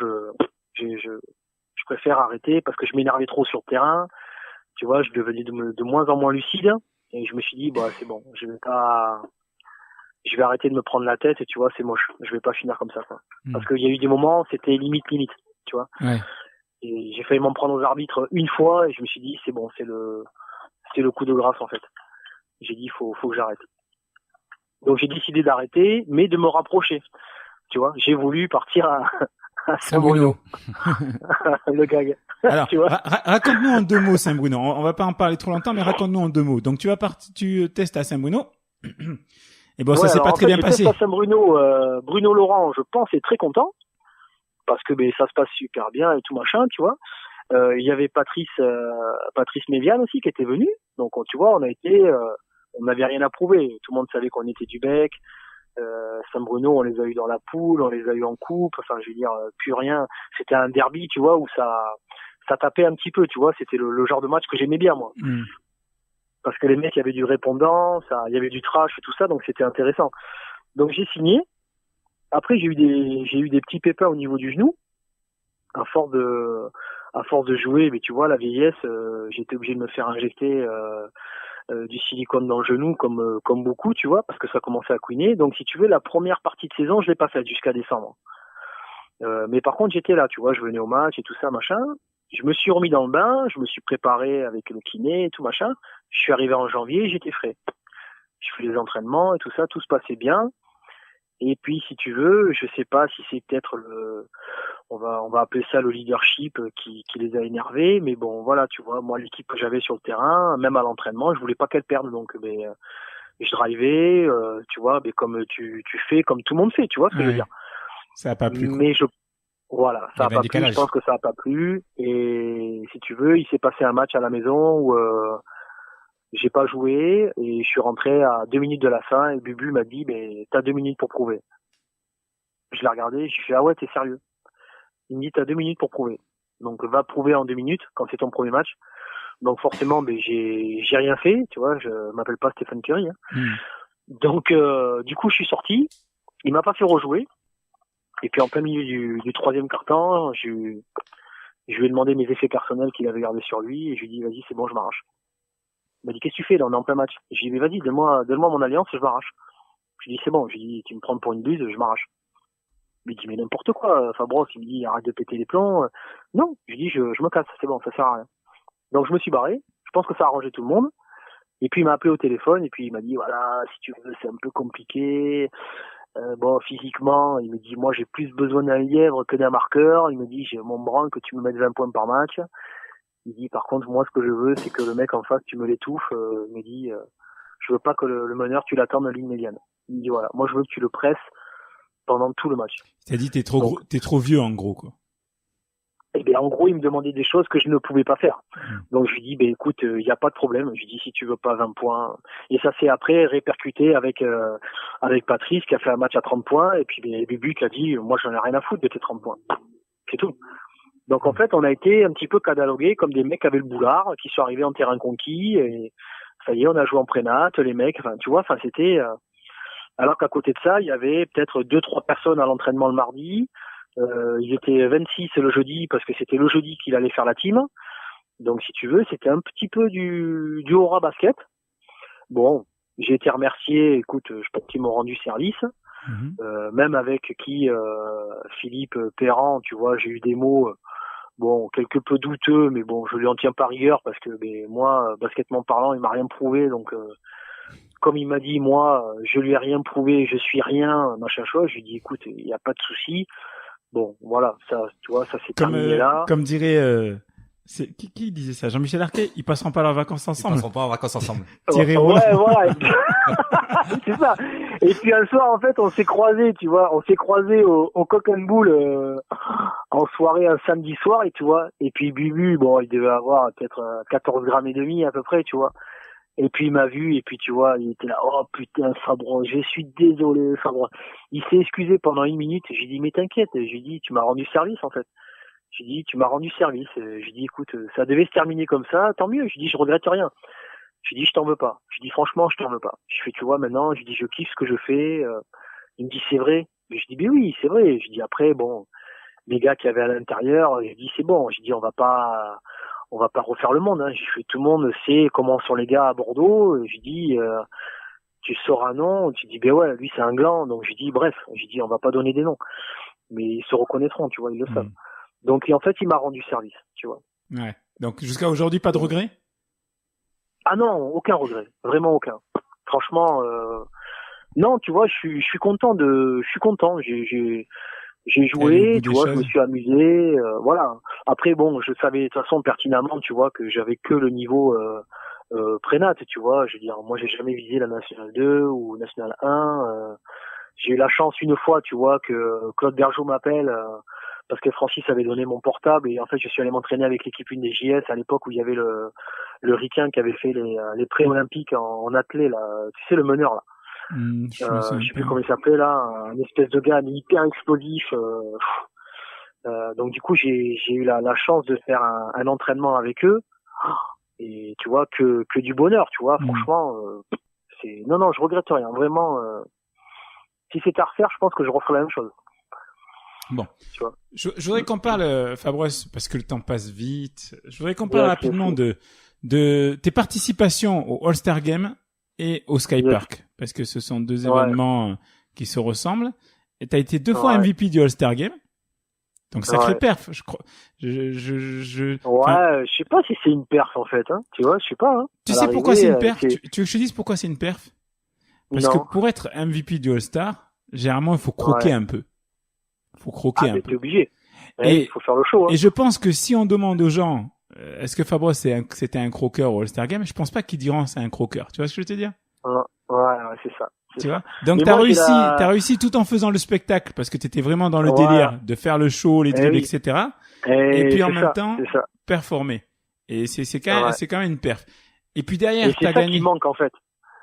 préfère arrêter parce que je m'énervais trop sur le terrain. Tu vois, je devenais de moins en moins lucide. Et je me suis dit, bah, c'est bon, je vais arrêter de me prendre la tête et tu vois, c'est moche. Je vais pas finir comme ça, quoi. Parce qu'il y a eu des moments, c'était limite, tu vois. Ouais. Et j'ai failli m'en prendre aux arbitres une fois et je me suis dit, c'est bon, c'est le coup de grâce, en fait. J'ai dit, faut que j'arrête. Donc j'ai décidé d'arrêter, mais de me rapprocher. Tu vois, j'ai voulu partir à Saint-Bruno. Le gag. Alors, tu vois. raconte-nous en 2 mots Saint-Bruno. On va pas en parler trop longtemps, mais raconte-nous en 2 mots. Donc tu testes à Saint-Bruno. Et bon, ça s'est pas très bien passé. Je teste à Saint-Bruno. Bruno Laurent, je pense, est très content parce que ça se passe super bien et tout machin, tu vois. Il y avait Patrice Méviane aussi qui était venu. Donc tu vois, on n'avait rien à prouver. Tout le monde savait qu'on était du bec. Saint-Bruno, on les a eu dans la poule, on les a eu en coupe. Enfin, je veux dire, plus rien. C'était un derby, tu vois, où ça tapait un petit peu, tu vois. C'était le genre de match que j'aimais bien, moi. Parce que les mecs, il y avait du répondant, il y avait du trash et tout ça, donc c'était intéressant. Donc j'ai signé. Après, j'ai eu des petits pépins au niveau du genou. À force de jouer, mais tu vois, la vieillesse, j'étais obligé de me faire injecter du silicone dans le genou comme beaucoup, tu vois, parce que ça commençait à couiner. Donc si tu veux, la première partie de saison, je l'ai pas faite jusqu'à décembre. Mais par contre, j'étais là, tu vois, je venais au match et tout ça, machin. Je me suis remis dans le bain, je me suis préparé avec le kiné et tout machin. Je suis arrivé en janvier, j'étais frais. Je fais les entraînements et tout ça, tout se passait bien. Et puis, si tu veux, je sais pas si c'est peut-être on va appeler ça le leadership qui les a énervés, mais bon, voilà, tu vois, moi, l'équipe que j'avais sur le terrain, même à l'entraînement, je voulais pas qu'elle perde, donc, je drivais, tu vois, comme tu fais, comme tout le monde fait, tu vois ce que je veux dire. Ça a pas plu. Mais voilà, ça a pas plu, je pense que ça a pas plu, et si tu veux, il s'est passé un match à la maison où, j'ai pas joué et je suis rentré à 2 minutes de la fin et Bubu m'a dit t'as 2 minutes pour prouver. Je l'ai regardé, je suis ah ouais, t'es sérieux. Il me dit t'as 2 minutes pour prouver. Donc va prouver en 2 minutes quand c'est ton premier match. Donc forcément j'ai rien fait, tu vois, je m'appelle pas Stephen Curry. Donc du coup je suis sorti, il m'a pas fait rejouer. Et puis en plein milieu du troisième quart-temps, je lui ai demandé mes effets personnels qu'il avait gardés sur lui et je lui ai dit vas-y c'est bon, je m'arrache. Il m'a dit qu'est-ce que tu fais là, on est en plein match. J'ai dit mais vas-y, donne-moi mon alliance, je m'arrache. Je lui ai dit c'est bon, je lui ai dit tu me prends pour une buse, je m'arrache. Il me dit mais n'importe quoi, Fabros, il me dit arrête de péter les plombs. Non, je lui ai dit je me casse, c'est bon, ça sert à rien. Donc je me suis barré, je pense que ça a arrangé tout le monde. Et puis il m'a appelé au téléphone et puis il m'a dit voilà, si tu veux c'est un peu compliqué. Physiquement, il me dit moi j'ai plus besoin d'un lièvre que d'un marqueur. Il me dit j'ai mon branle que tu me mettes 20 points par match. Il dit par contre moi ce que je veux c'est que le mec en face tu me l'étouffes. Il me dit je veux pas que le meneur tu l'attendes en ligne médiane. Il me dit voilà, moi je veux que tu le presses pendant tout le match. T'as dit t'es trop vieux en gros quoi. Et bien en gros il me demandait des choses que je ne pouvais pas faire. Donc je lui dis écoute il y a pas de problème. Je lui dis si tu veux pas 20 points. Et ça s'est après répercuté avec Patrice qui a fait un match à 30 points et puis Bubu qui a dit moi j'en ai rien à foutre de tes 30 points. C'est tout. Donc en fait, on a été un petit peu catalogués comme des mecs qui avaient le boulard, qui sont arrivés en terrain conquis, et ça y est, on a joué en prénat, les mecs, enfin tu vois, c'était... Alors qu'à côté de ça, il y avait peut-être 2-3 personnes à l'entraînement le mardi, ils étaient 26 le jeudi, parce que c'était le jeudi qu'il allait faire la team, donc si tu veux, c'était un petit peu du aura basket. Bon, j'ai été remercié, écoute, je pense qu'ils m'ont rendu service, même avec Philippe Perrand, tu vois, j'ai eu des mots... Bon, quelque peu douteux, mais bon, je lui en tiens pas rigueur parce que moi, baskettement parlant, il m'a rien prouvé. Donc, comme il m'a dit, moi, je lui ai rien prouvé, je suis rien, machin chose. Je lui ai dit, écoute, il n'y a pas de souci. Bon, voilà, ça, tu vois, ça s'est terminé là. Comme dirait, qui disait ça? Jean-Michel Arquet, ils passeront pas leurs vacances ensemble. Ils passeront pas en vacances ensemble. Thierry ouais, voilà. C'est ça. Et puis un soir, en fait, on s'est croisés, tu vois, au Coq and Bull en soirée un samedi soir, et tu vois. Et puis Bubu, bon, il devait avoir peut-être 14 grammes et demi à peu près, tu vois. Et puis il m'a vu, et puis tu vois, il était là, oh putain, Fabro, je suis désolé, Fabro. Il s'est excusé pendant 1 minute, j'ai dit, mais t'inquiète, j'ai dit, tu m'as rendu service, en fait. J'ai dit, tu m'as rendu service. J'ai dit, écoute, ça devait se terminer comme ça, tant mieux. J'ai dit, je regrette rien. J'ai dit, je t'en veux pas. J'ai dit, franchement, je t'en veux pas. Je fais, tu vois, maintenant, j'ai dit, je kiffe ce que je fais. Il me dit, c'est vrai. Je dis, mais oui, c'est vrai. Je dis, après, bon, les gars qui avaient à l'intérieur. J'ai dit c'est bon, j'ai dit on va pas refaire le monde. Hein. J'ai fait tout le monde sait comment sont les gars à Bordeaux. J'ai dit tu sors un nom, tu dis ben ouais lui c'est un gland. Donc j'ai dit bref, j'ai dit on va pas donner des noms, mais ils se reconnaîtront, tu vois, ils le savent. Donc et en fait il m'a rendu service, tu vois. Ouais. Donc jusqu'à aujourd'hui pas de regret? Ah non, aucun regret, vraiment aucun. Franchement, non, tu vois, je suis content. J'ai joué, tu vois, je me suis amusé, voilà. Après, bon, je savais de toute façon pertinemment, tu vois, que j'avais que le niveau prénat, tu vois. Je veux dire, moi, j'ai jamais visé la Nationale 2 ou Nationale 1. J'ai eu la chance une fois, tu vois, que Claude Bergeau m'appelle parce que Francis avait donné mon portable et en fait, je suis allé m'entraîner avec l'équipe 1 des JS à l'époque où il y avait le Ricain qui avait fait les pré-olympiques en athlée, là, tu sais, le meneur, là. Je sais plus comment il s'appelait là, un espèce de gars hyper explosif. Donc du coup j'ai eu la chance de faire un entraînement avec eux et tu vois que du bonheur, tu vois. Franchement, c'est non je regrette rien vraiment. Si c'était à refaire, je pense que je referais la même chose. Bon, tu vois. Je voudrais qu'on parle, Fabrice, parce que le temps passe vite. Je voudrais qu'on parle rapidement de tes participations au All-Star Game et au Sky Park, parce que ce sont deux événements qui se ressemblent. Et t'as été 2 fois MVP du All-Star Game. Donc sacré perf, je crois. Je sais pas si c'est une perf en fait, hein. Tu vois, je sais pas. Hein. Tu sais pourquoi c'est une perf? Tu veux que je te dise pourquoi c'est une perf? Parce que pour être MVP du All-Star, généralement il faut croquer un peu. Faut croquer un peu. T'es obligé. Et il faut faire le show. Hein. Et je pense que si on demande aux gens est-ce que Fabre c'était un croqueur au All-Star Game, je pense pas qu'ils diront c'est un croqueur. Tu vois ce que je veux te dire? Ouais, c'est ça. Tu vois? Donc t'as réussi tout en faisant le spectacle parce que t'étais vraiment dans le délire de faire le show, les dribbles, etc. Et puis en même temps performer. Et c'est quand même une perf. Et puis derrière t'as gagné. Il manque en fait.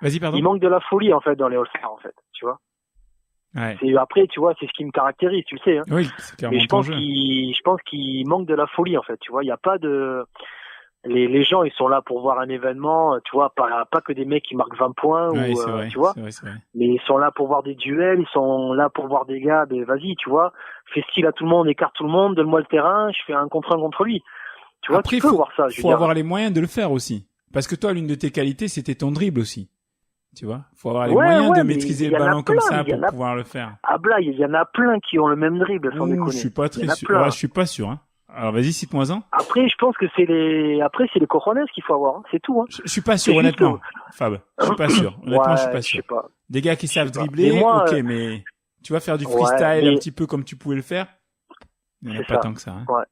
Vas-y, pardon. Il manque de la folie en fait dans les All-Stars en fait, tu vois. Ouais. Après, tu vois, c'est ce qui me caractérise, tu le sais. Hein. Oui, c'est clairement. Mais je pense qu'il manque de la folie en fait, tu vois. Il y a pas de les gens ils sont là pour voir un événement, tu vois, pas que des mecs qui marquent 20 points ouais, ou vrai, tu vois. C'est vrai. Mais ils sont là pour voir des duels, ils sont là pour voir des gars, ben vas-y, tu vois, fais style à tout le monde, écarte tout le monde, donne-moi le terrain, je fais un contre un contre lui. Tu vois, après, tu peux voir ça. Faut avoir les moyens de le faire aussi. Parce que toi, l'une de tes qualités, c'était ton dribble aussi. Tu vois, faut avoir les moyens de maîtriser le ballon comme ça pour pouvoir le faire. Ah Blague, il y en a plein qui ont le même dribble, sans déconner. Je suis pas très sûr. Ouais, je suis pas sûr. Hein. Alors vas-y, cite-moi-en. Après, je pense que c'est les cojones qu'il faut avoir. Hein. C'est tout. Hein. Je suis pas sûr, honnêtement. Fab, je suis pas sûr. Honnêtement, je suis pas sûr. Je sais pas. Des gars qui savent dribbler, ok, mais tu vas faire du freestyle un petit peu comme tu pouvais le faire. Il n'y en a pas tant que ça. Hein. Ouais.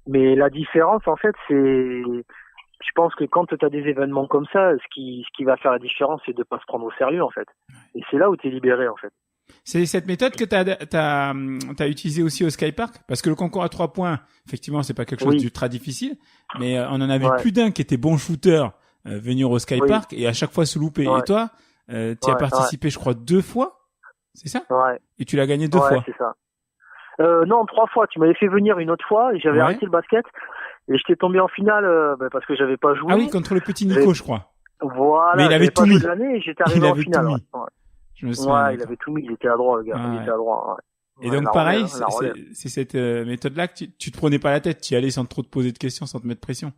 Mais la différence, en fait, c'est... Je pense que quand tu as des événements comme ça, ce qui va faire la différence, c'est de pas se prendre au sérieux, en fait. Et c'est là où tu es libéré, en fait. C'est cette méthode que t'as utilisée aussi au Sky Park? Parce que le concours à 3 points, effectivement, c'est pas quelque chose d'ultra difficile, mais on en a vu plus d'un qui était bon shooter venir au Sky Park et à chaque fois se louper. Et toi, tu as participé, je crois, 2 fois? C'est ça? Ouais. Et tu l'as gagné 2 fois? Ouais, c'est ça. Non, 3 fois. Tu m'avais fait venir une autre fois et j'avais arrêté le basket. Et j'étais tombé en finale parce que j'avais pas joué. Ah oui, contre le petit Nico, je crois. Voilà. Mais il avait tout mis. Et j'étais arrivé en finale. Je me souviens. Il avait tout mis. Il était à droite, le gars. Il était à droite. Ouais. Et donc pareil, c'est cette méthode-là que tu te prenais pas la tête. Tu y allais sans trop te poser de questions, sans te mettre pression.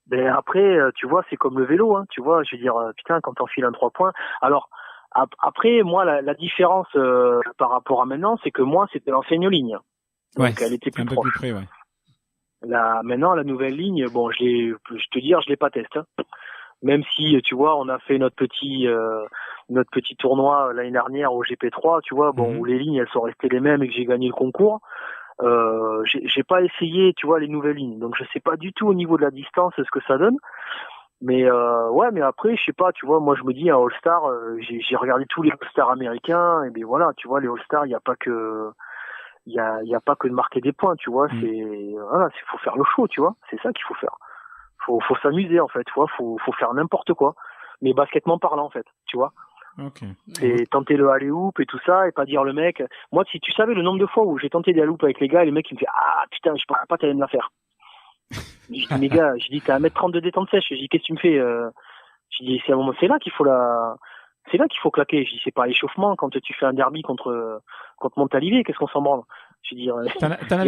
Ben après, tu vois, c'est comme le vélo. Hein, tu vois, je veux dire, putain, quand t'enfiles un 3 points. Alors après, moi, la différence par rapport à maintenant, c'est que moi, c'était l'ancienne ligne. Donc elle était plus proche. Un peu plus près, ouais. Là, maintenant, la nouvelle ligne, bon, je l'ai pas testé. Hein. Même si, tu vois, on a fait notre petit tournoi l'année dernière au GP3, tu vois, bon, où les lignes, elles sont restées les mêmes et que j'ai gagné le concours. J'ai pas essayé, tu vois, les nouvelles lignes. Donc, je sais pas du tout au niveau de la distance ce que ça donne. Mais, mais après, je sais pas, tu vois, moi, je me dis, un All-Star, j'ai regardé tous les All-Stars américains, et bien voilà, tu vois, les All-Stars, il y a pas que de marquer des points, tu vois, faut faire le show, tu vois, c'est ça qu'il faut faire. Faut s'amuser, en fait, faut faire n'importe quoi. Mais basketement parlant, en fait, tu vois. Okay. C'est tenter le alley-oop et tout ça, et pas dire le mec, moi, si tu savais le nombre de fois où j'ai tenté des alley-oop avec les gars, et le mec, il me fait, ah, putain, je pensais pas que t'allais me la faire. Je dis, mes gars, t'as 1m30 de détente sèche, je dis, qu'est-ce que tu me fais, je dis, c'est là qu'il faut claquer. Je dis, c'est pas l'échauffement quand tu fais un derby contre Montalivet, qu'est-ce qu'on s'en branle? Je veux dire. T'en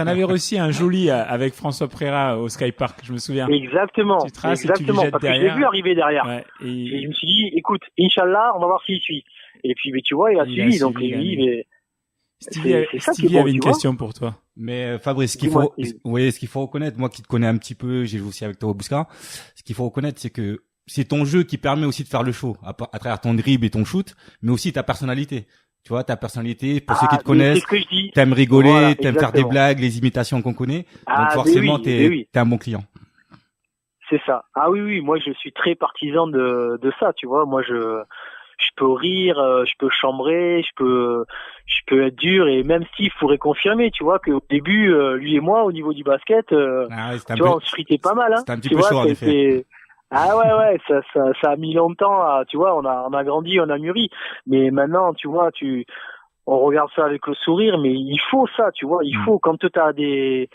avais réussi un joli avec François Préra au Sky Park, je me souviens. Exactement. Tu traces exactement. Et tu lui jettes parce derrière. que je l'ai vu arriver derrière. Ouais, et je me suis dit, écoute, Inch'Allah, on va voir s'il suit. Et puis, mais tu vois, il a suivi. Donc, lui, mais Stevie avait une question pour toi. Mais Fabrice, ce qu'il faut reconnaître, moi qui te connais un petit peu, j'ai joué aussi avec toi au Bousca, ce qu'il faut reconnaître, c'est que c'est ton jeu qui permet aussi de faire le show, à travers ton dribble et ton shoot, mais aussi ta personnalité. Tu vois, ta personnalité, pour ceux qui te connaissent, t'aimes rigoler, voilà, t'aimes faire des blagues, les imitations qu'on connaît, donc forcément, t'es un bon client. C'est ça. Ah oui, moi je suis très partisan de ça, tu vois, moi je peux rire, je peux chambrer, je peux être dur, et même Steve pourrait confirmer, tu vois, qu'au début, lui et moi, au niveau du basket, tu vois, on se fritait pas mal, hein. C'était un petit peu chaud, en effet. Ah ouais, ça a mis longtemps tu vois, on a grandi, on a mûri. Mais maintenant, tu vois, on regarde ça avec le sourire, mais il faut ça, tu vois, il faut, quand tu as des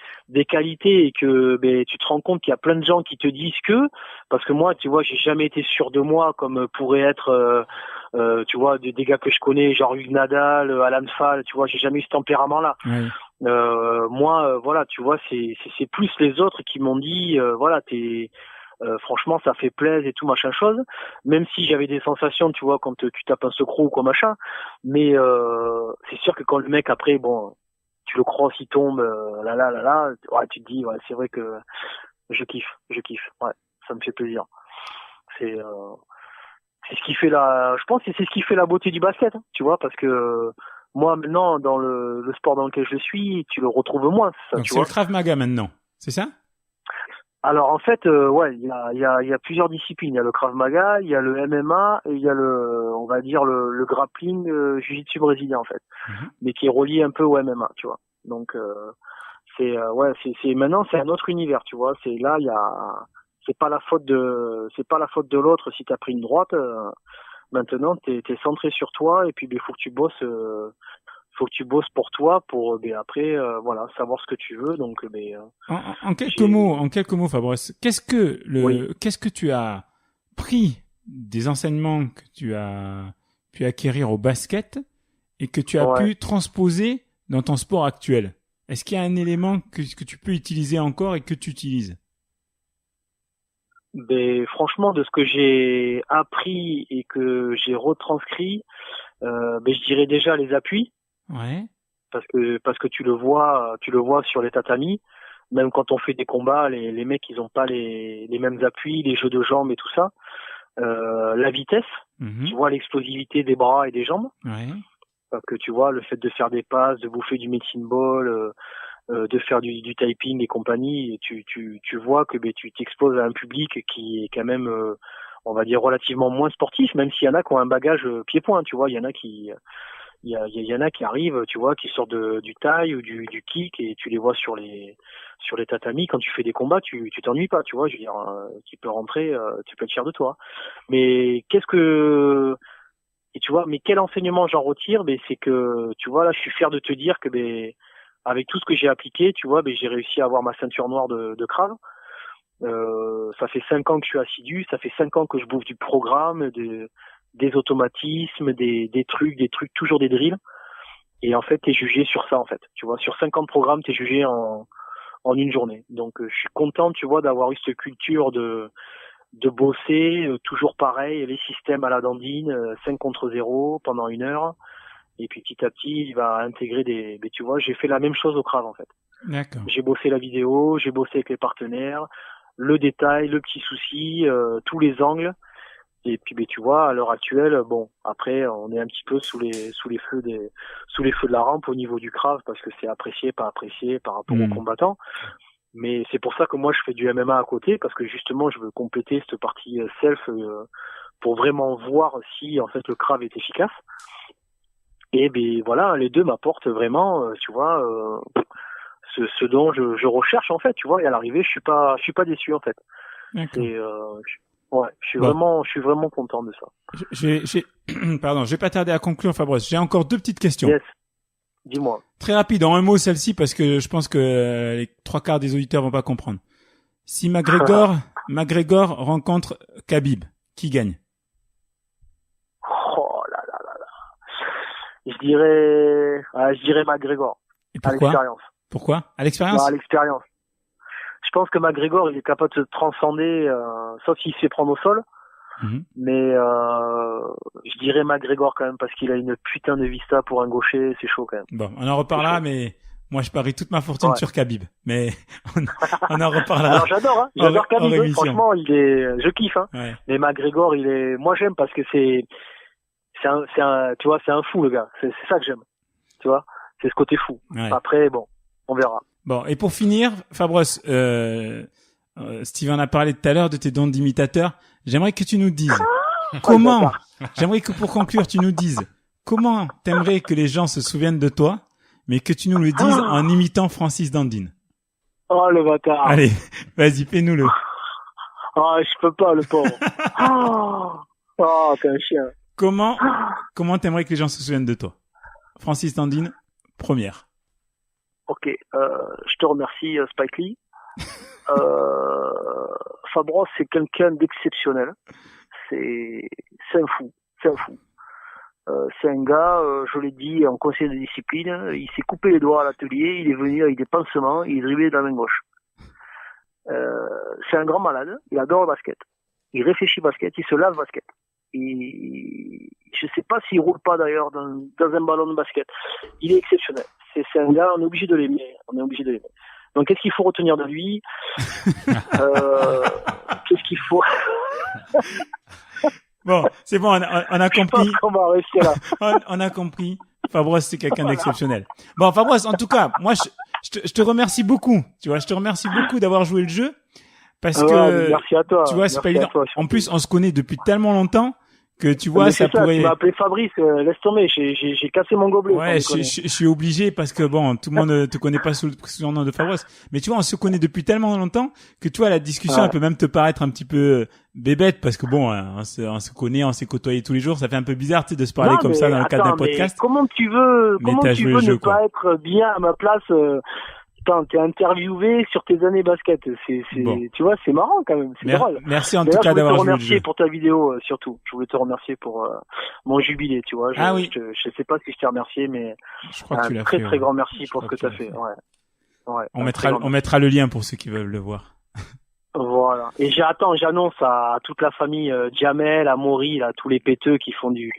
qualités et que tu te rends compte qu'il y a plein de gens qui te disent parce que moi, tu vois, j'ai jamais été sûr de moi comme pourrait être tu vois, des gars que je connais, genre Hugues Nadal, Alan Fall, tu vois, j'ai jamais eu ce tempérament-là. Oui. Moi, voilà, tu vois, c'est plus les autres qui m'ont dit, voilà, franchement, ça fait plaisir et tout, machin chose. Même si j'avais des sensations, tu vois, quand tu tapes un secro ou quoi, machin. Mais c'est sûr que quand le mec, après, bon, tu le crosses, il tombe, ouais, tu te dis, ouais, c'est vrai que je kiffe. Ouais, ça me fait plaisir. C'est ce qui fait je pense que c'est ce qui fait la beauté du basket, hein, tu vois, parce que moi, maintenant, dans le sport dans lequel je suis, tu le retrouves moins, ça, donc tu c'est vois. le Krav Maga maintenant, c'est ça? Alors en fait, ouais, il y a plusieurs disciplines. Il y a le Krav Maga, il y a le MMA et il y a on va dire le grappling, jiu-jitsu brésilien en fait, mais qui est relié un peu au MMA, tu vois. Donc c'est maintenant c'est un autre univers, tu vois. C'est là c'est pas la faute de l'autre si t'as pris une droite. Maintenant t'es centré sur toi et puis faut que tu bosses. Faut que tu bosses pour toi pour après voilà, savoir ce que tu veux. Donc en quelques mots Fabrice, qu'est-ce que tu as pris des enseignements que tu as pu acquérir au basket et que tu as pu transposer dans ton sport actuel? Est-ce qu'il y a un élément que tu peux utiliser encore et que tu utilises? Franchement, de ce que j'ai appris et que j'ai retranscrit, je dirais déjà les appuis. Ouais. Parce que tu le vois sur les tatamis, même quand on fait des combats, les mecs ils ont pas les mêmes appuis, les jeux de jambes et tout ça. La vitesse, tu vois l'explosivité des bras et des jambes. Ouais. Parce que tu vois le fait de faire des passes, de bouffer du medicine ball, de faire du typing et compagnie, et tu vois que tu t'exposes à un public qui est quand même on va dire relativement moins sportif, même s'il y en a qui ont un bagage pied-point, tu vois, il y en a qui arrivent, tu vois, qui sortent du taille ou du kick, et tu les vois sur les tatamis. Quand tu fais des combats, tu t'ennuies pas, tu vois. Je veux dire, tu peux rentrer, tu peux être fier de toi. Mais tu vois, mais quel enseignement j'en retire? C'est que, tu vois, là, je suis fier de te dire que, avec tout ce que j'ai appliqué, tu vois, j'ai réussi à avoir ma ceinture noire de Krav. Ça fait 5 ans que je suis assidu, ça fait 5 ans que je bouffe du programme, des automatismes, des trucs, toujours des drills. Et en fait, t'es jugé sur ça, en fait. Tu vois, sur 50 programmes, t'es jugé en une journée. Donc, je suis content, tu vois, d'avoir eu cette culture de bosser, toujours pareil, les systèmes à la dandine, 5 contre 0 pendant 1 heure. Et puis, petit à petit, il va intégrer tu vois, j'ai fait la même chose au Krav, en fait. D'accord. J'ai bossé la vidéo, j'ai bossé avec les partenaires, le détail, le petit souci, tous les angles. Et puis tu vois, à l'heure actuelle, bon, après on est un petit peu sous les feux de la rampe au niveau du Krav, parce que c'est apprécié, pas apprécié par rapport aux combattants. Mais c'est pour ça que moi je fais du MMA à côté, parce que justement je veux compléter cette partie self pour vraiment voir si en fait le Krav est efficace. Et voilà, les deux m'apportent vraiment, tu vois, ce dont je recherche en fait, tu vois. Et à l'arrivée, je suis pas déçu en fait. D'accord. Ouais, je suis vraiment content de ça. Pardon, je vais pas tarder à conclure, Fabrice. J'ai encore 2 petites questions. Yes. Dis-moi. Très rapide, en un mot, celle-ci, parce que je pense que les 3/4 des auditeurs vont pas comprendre. Si McGregor rencontre Khabib, qui gagne? Oh là là là là. Je dirais McGregor. Et pourquoi? À l'expérience? À l'expérience. Je pense que McGregor, il est capable de se transcender, sauf s'il se fait prendre au sol. Mais je dirais McGregor quand même, parce qu'il a une putain de vista pour un gaucher, c'est chaud quand même. Bon, on en reparlera, mais moi je parie toute ma fortune sur Khabib. Mais on en reparlera. Alors j'adore Khabib, franchement, je kiffe, hein. Ouais. Mais McGregor, moi j'aime parce que c'est un, tu vois, c'est un fou le gars. C'est ça que j'aime. Tu vois, c'est ce côté fou. Ouais. Après, bon, on verra. Bon, et pour finir, Fabros, Steven a parlé tout à l'heure de tes dons d'imitateur. J'aimerais que tu nous dises j'aimerais que pour conclure, tu nous dises comment t'aimerais que les gens se souviennent de toi, mais que tu nous le dises en imitant Francis Dandine. Oh, le bâtard. Allez, vas-y, fais-nous-le. Je peux pas, le pauvre. T'es un chien. Comment t'aimerais que les gens se souviennent de toi? Francis Dandine, première. Ok, je te remercie, Spike Lee. Fabros, c'est quelqu'un d'exceptionnel. C'est un fou. C'est un gars, je l'ai dit, en conseil de discipline, il s'est coupé les doigts à l'atelier, il est venu avec des pansements, il est driblé de la main gauche. C'est un grand malade, il adore le basket. Il réfléchit basket, il se lave basket. Je sais pas s'il roule pas d'ailleurs dans un ballon de basket. Il est exceptionnel. C'est un gars, on est obligé de l'aimer. Donc, qu'est-ce qu'il faut retenir de lui? Qu'est-ce qu'il faut? Bon, c'est bon, on a compris. Je pense qu'on va rester là. On a compris. Fabros, c'est quelqu'un d'exceptionnel. Bon, Fabros, en tout cas, moi, je te remercie beaucoup. Tu vois, je te remercie beaucoup d'avoir joué le jeu. Parce que, merci à toi. Tu vois, c'est pas évident. En plus, on se connaît depuis tellement longtemps que tu vois, ça pourrait... Tu m'as appelé Fabrice, laisse tomber, j'ai cassé mon gobelet. Ouais, je suis obligé parce que bon, tout le monde ne te connaît pas sous le nom de Fabros. Mais tu vois, on se connaît depuis tellement longtemps que tu vois, la discussion, elle peut même te paraître un petit peu bébête parce que bon, on se connaît, on s'est côtoyé tous les jours. Ça fait un peu bizarre, tu sais, de se parler comme ça dans le cadre d'un podcast. Comment tu veux ne pas être bien à ma place, t'es interviewé sur tes années basket. Bon. Tu vois, c'est marrant quand même. C'est drôle. Merci en tout cas d'avoir joué le jeu. Je voulais te remercier pour ta vidéo, surtout. Je voulais te remercier pour mon jubilé, tu vois. Je sais pas si je t'ai remercié, mais je crois que tu l'as fait. Très grand merci pour ce que tu as fait. Ouais, on mettra le lien pour ceux qui veulent le voir. Voilà. Et j'annonce à toute la famille Jamel, à Maury, là, tous les péteux qui font du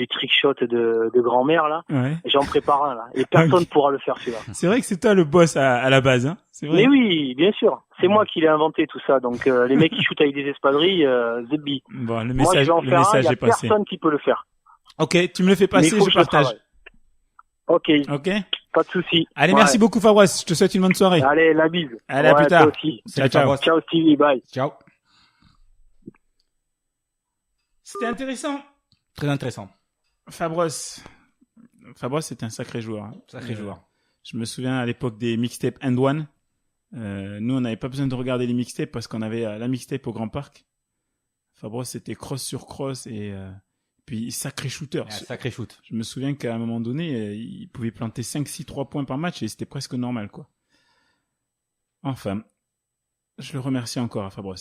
trick shot de grand-mère là. Ouais. J'en prépare un là. Et personne pourra le faire celui-là. C'est vrai que c'est toi le boss à la base, hein. C'est vrai. Mais oui, bien sûr. C'est moi qui l'ai inventé tout ça. Donc les mecs qui shootent avec des espadrilles, zebbi. Bon, le message est passé. Personne qui peut le faire. Ok, tu me le fais passer, je partage. Ok. Pas de souci. Allez, merci beaucoup Fabros. Je te souhaite une bonne soirée. Allez, la bise. Allez, à plus tard. Toi aussi. Ciao. Ciao Stevie, bye. Ciao. C'était intéressant. Très intéressant. Fabros, c'était un sacré joueur. Hein. Sacré joueur. Je me souviens à l'époque des mixtapes and one. Nous, on n'avait pas besoin de regarder les mixtapes parce qu'on avait la mixtape au Grand Parc. Fabros, c'était cross sur cross et puis sacré shooter. Sacré shoot. Je me souviens qu'à un moment donné, il pouvait planter 5-6 3 points par match et c'était presque normal, quoi. Enfin, je le remercie encore à Fabros.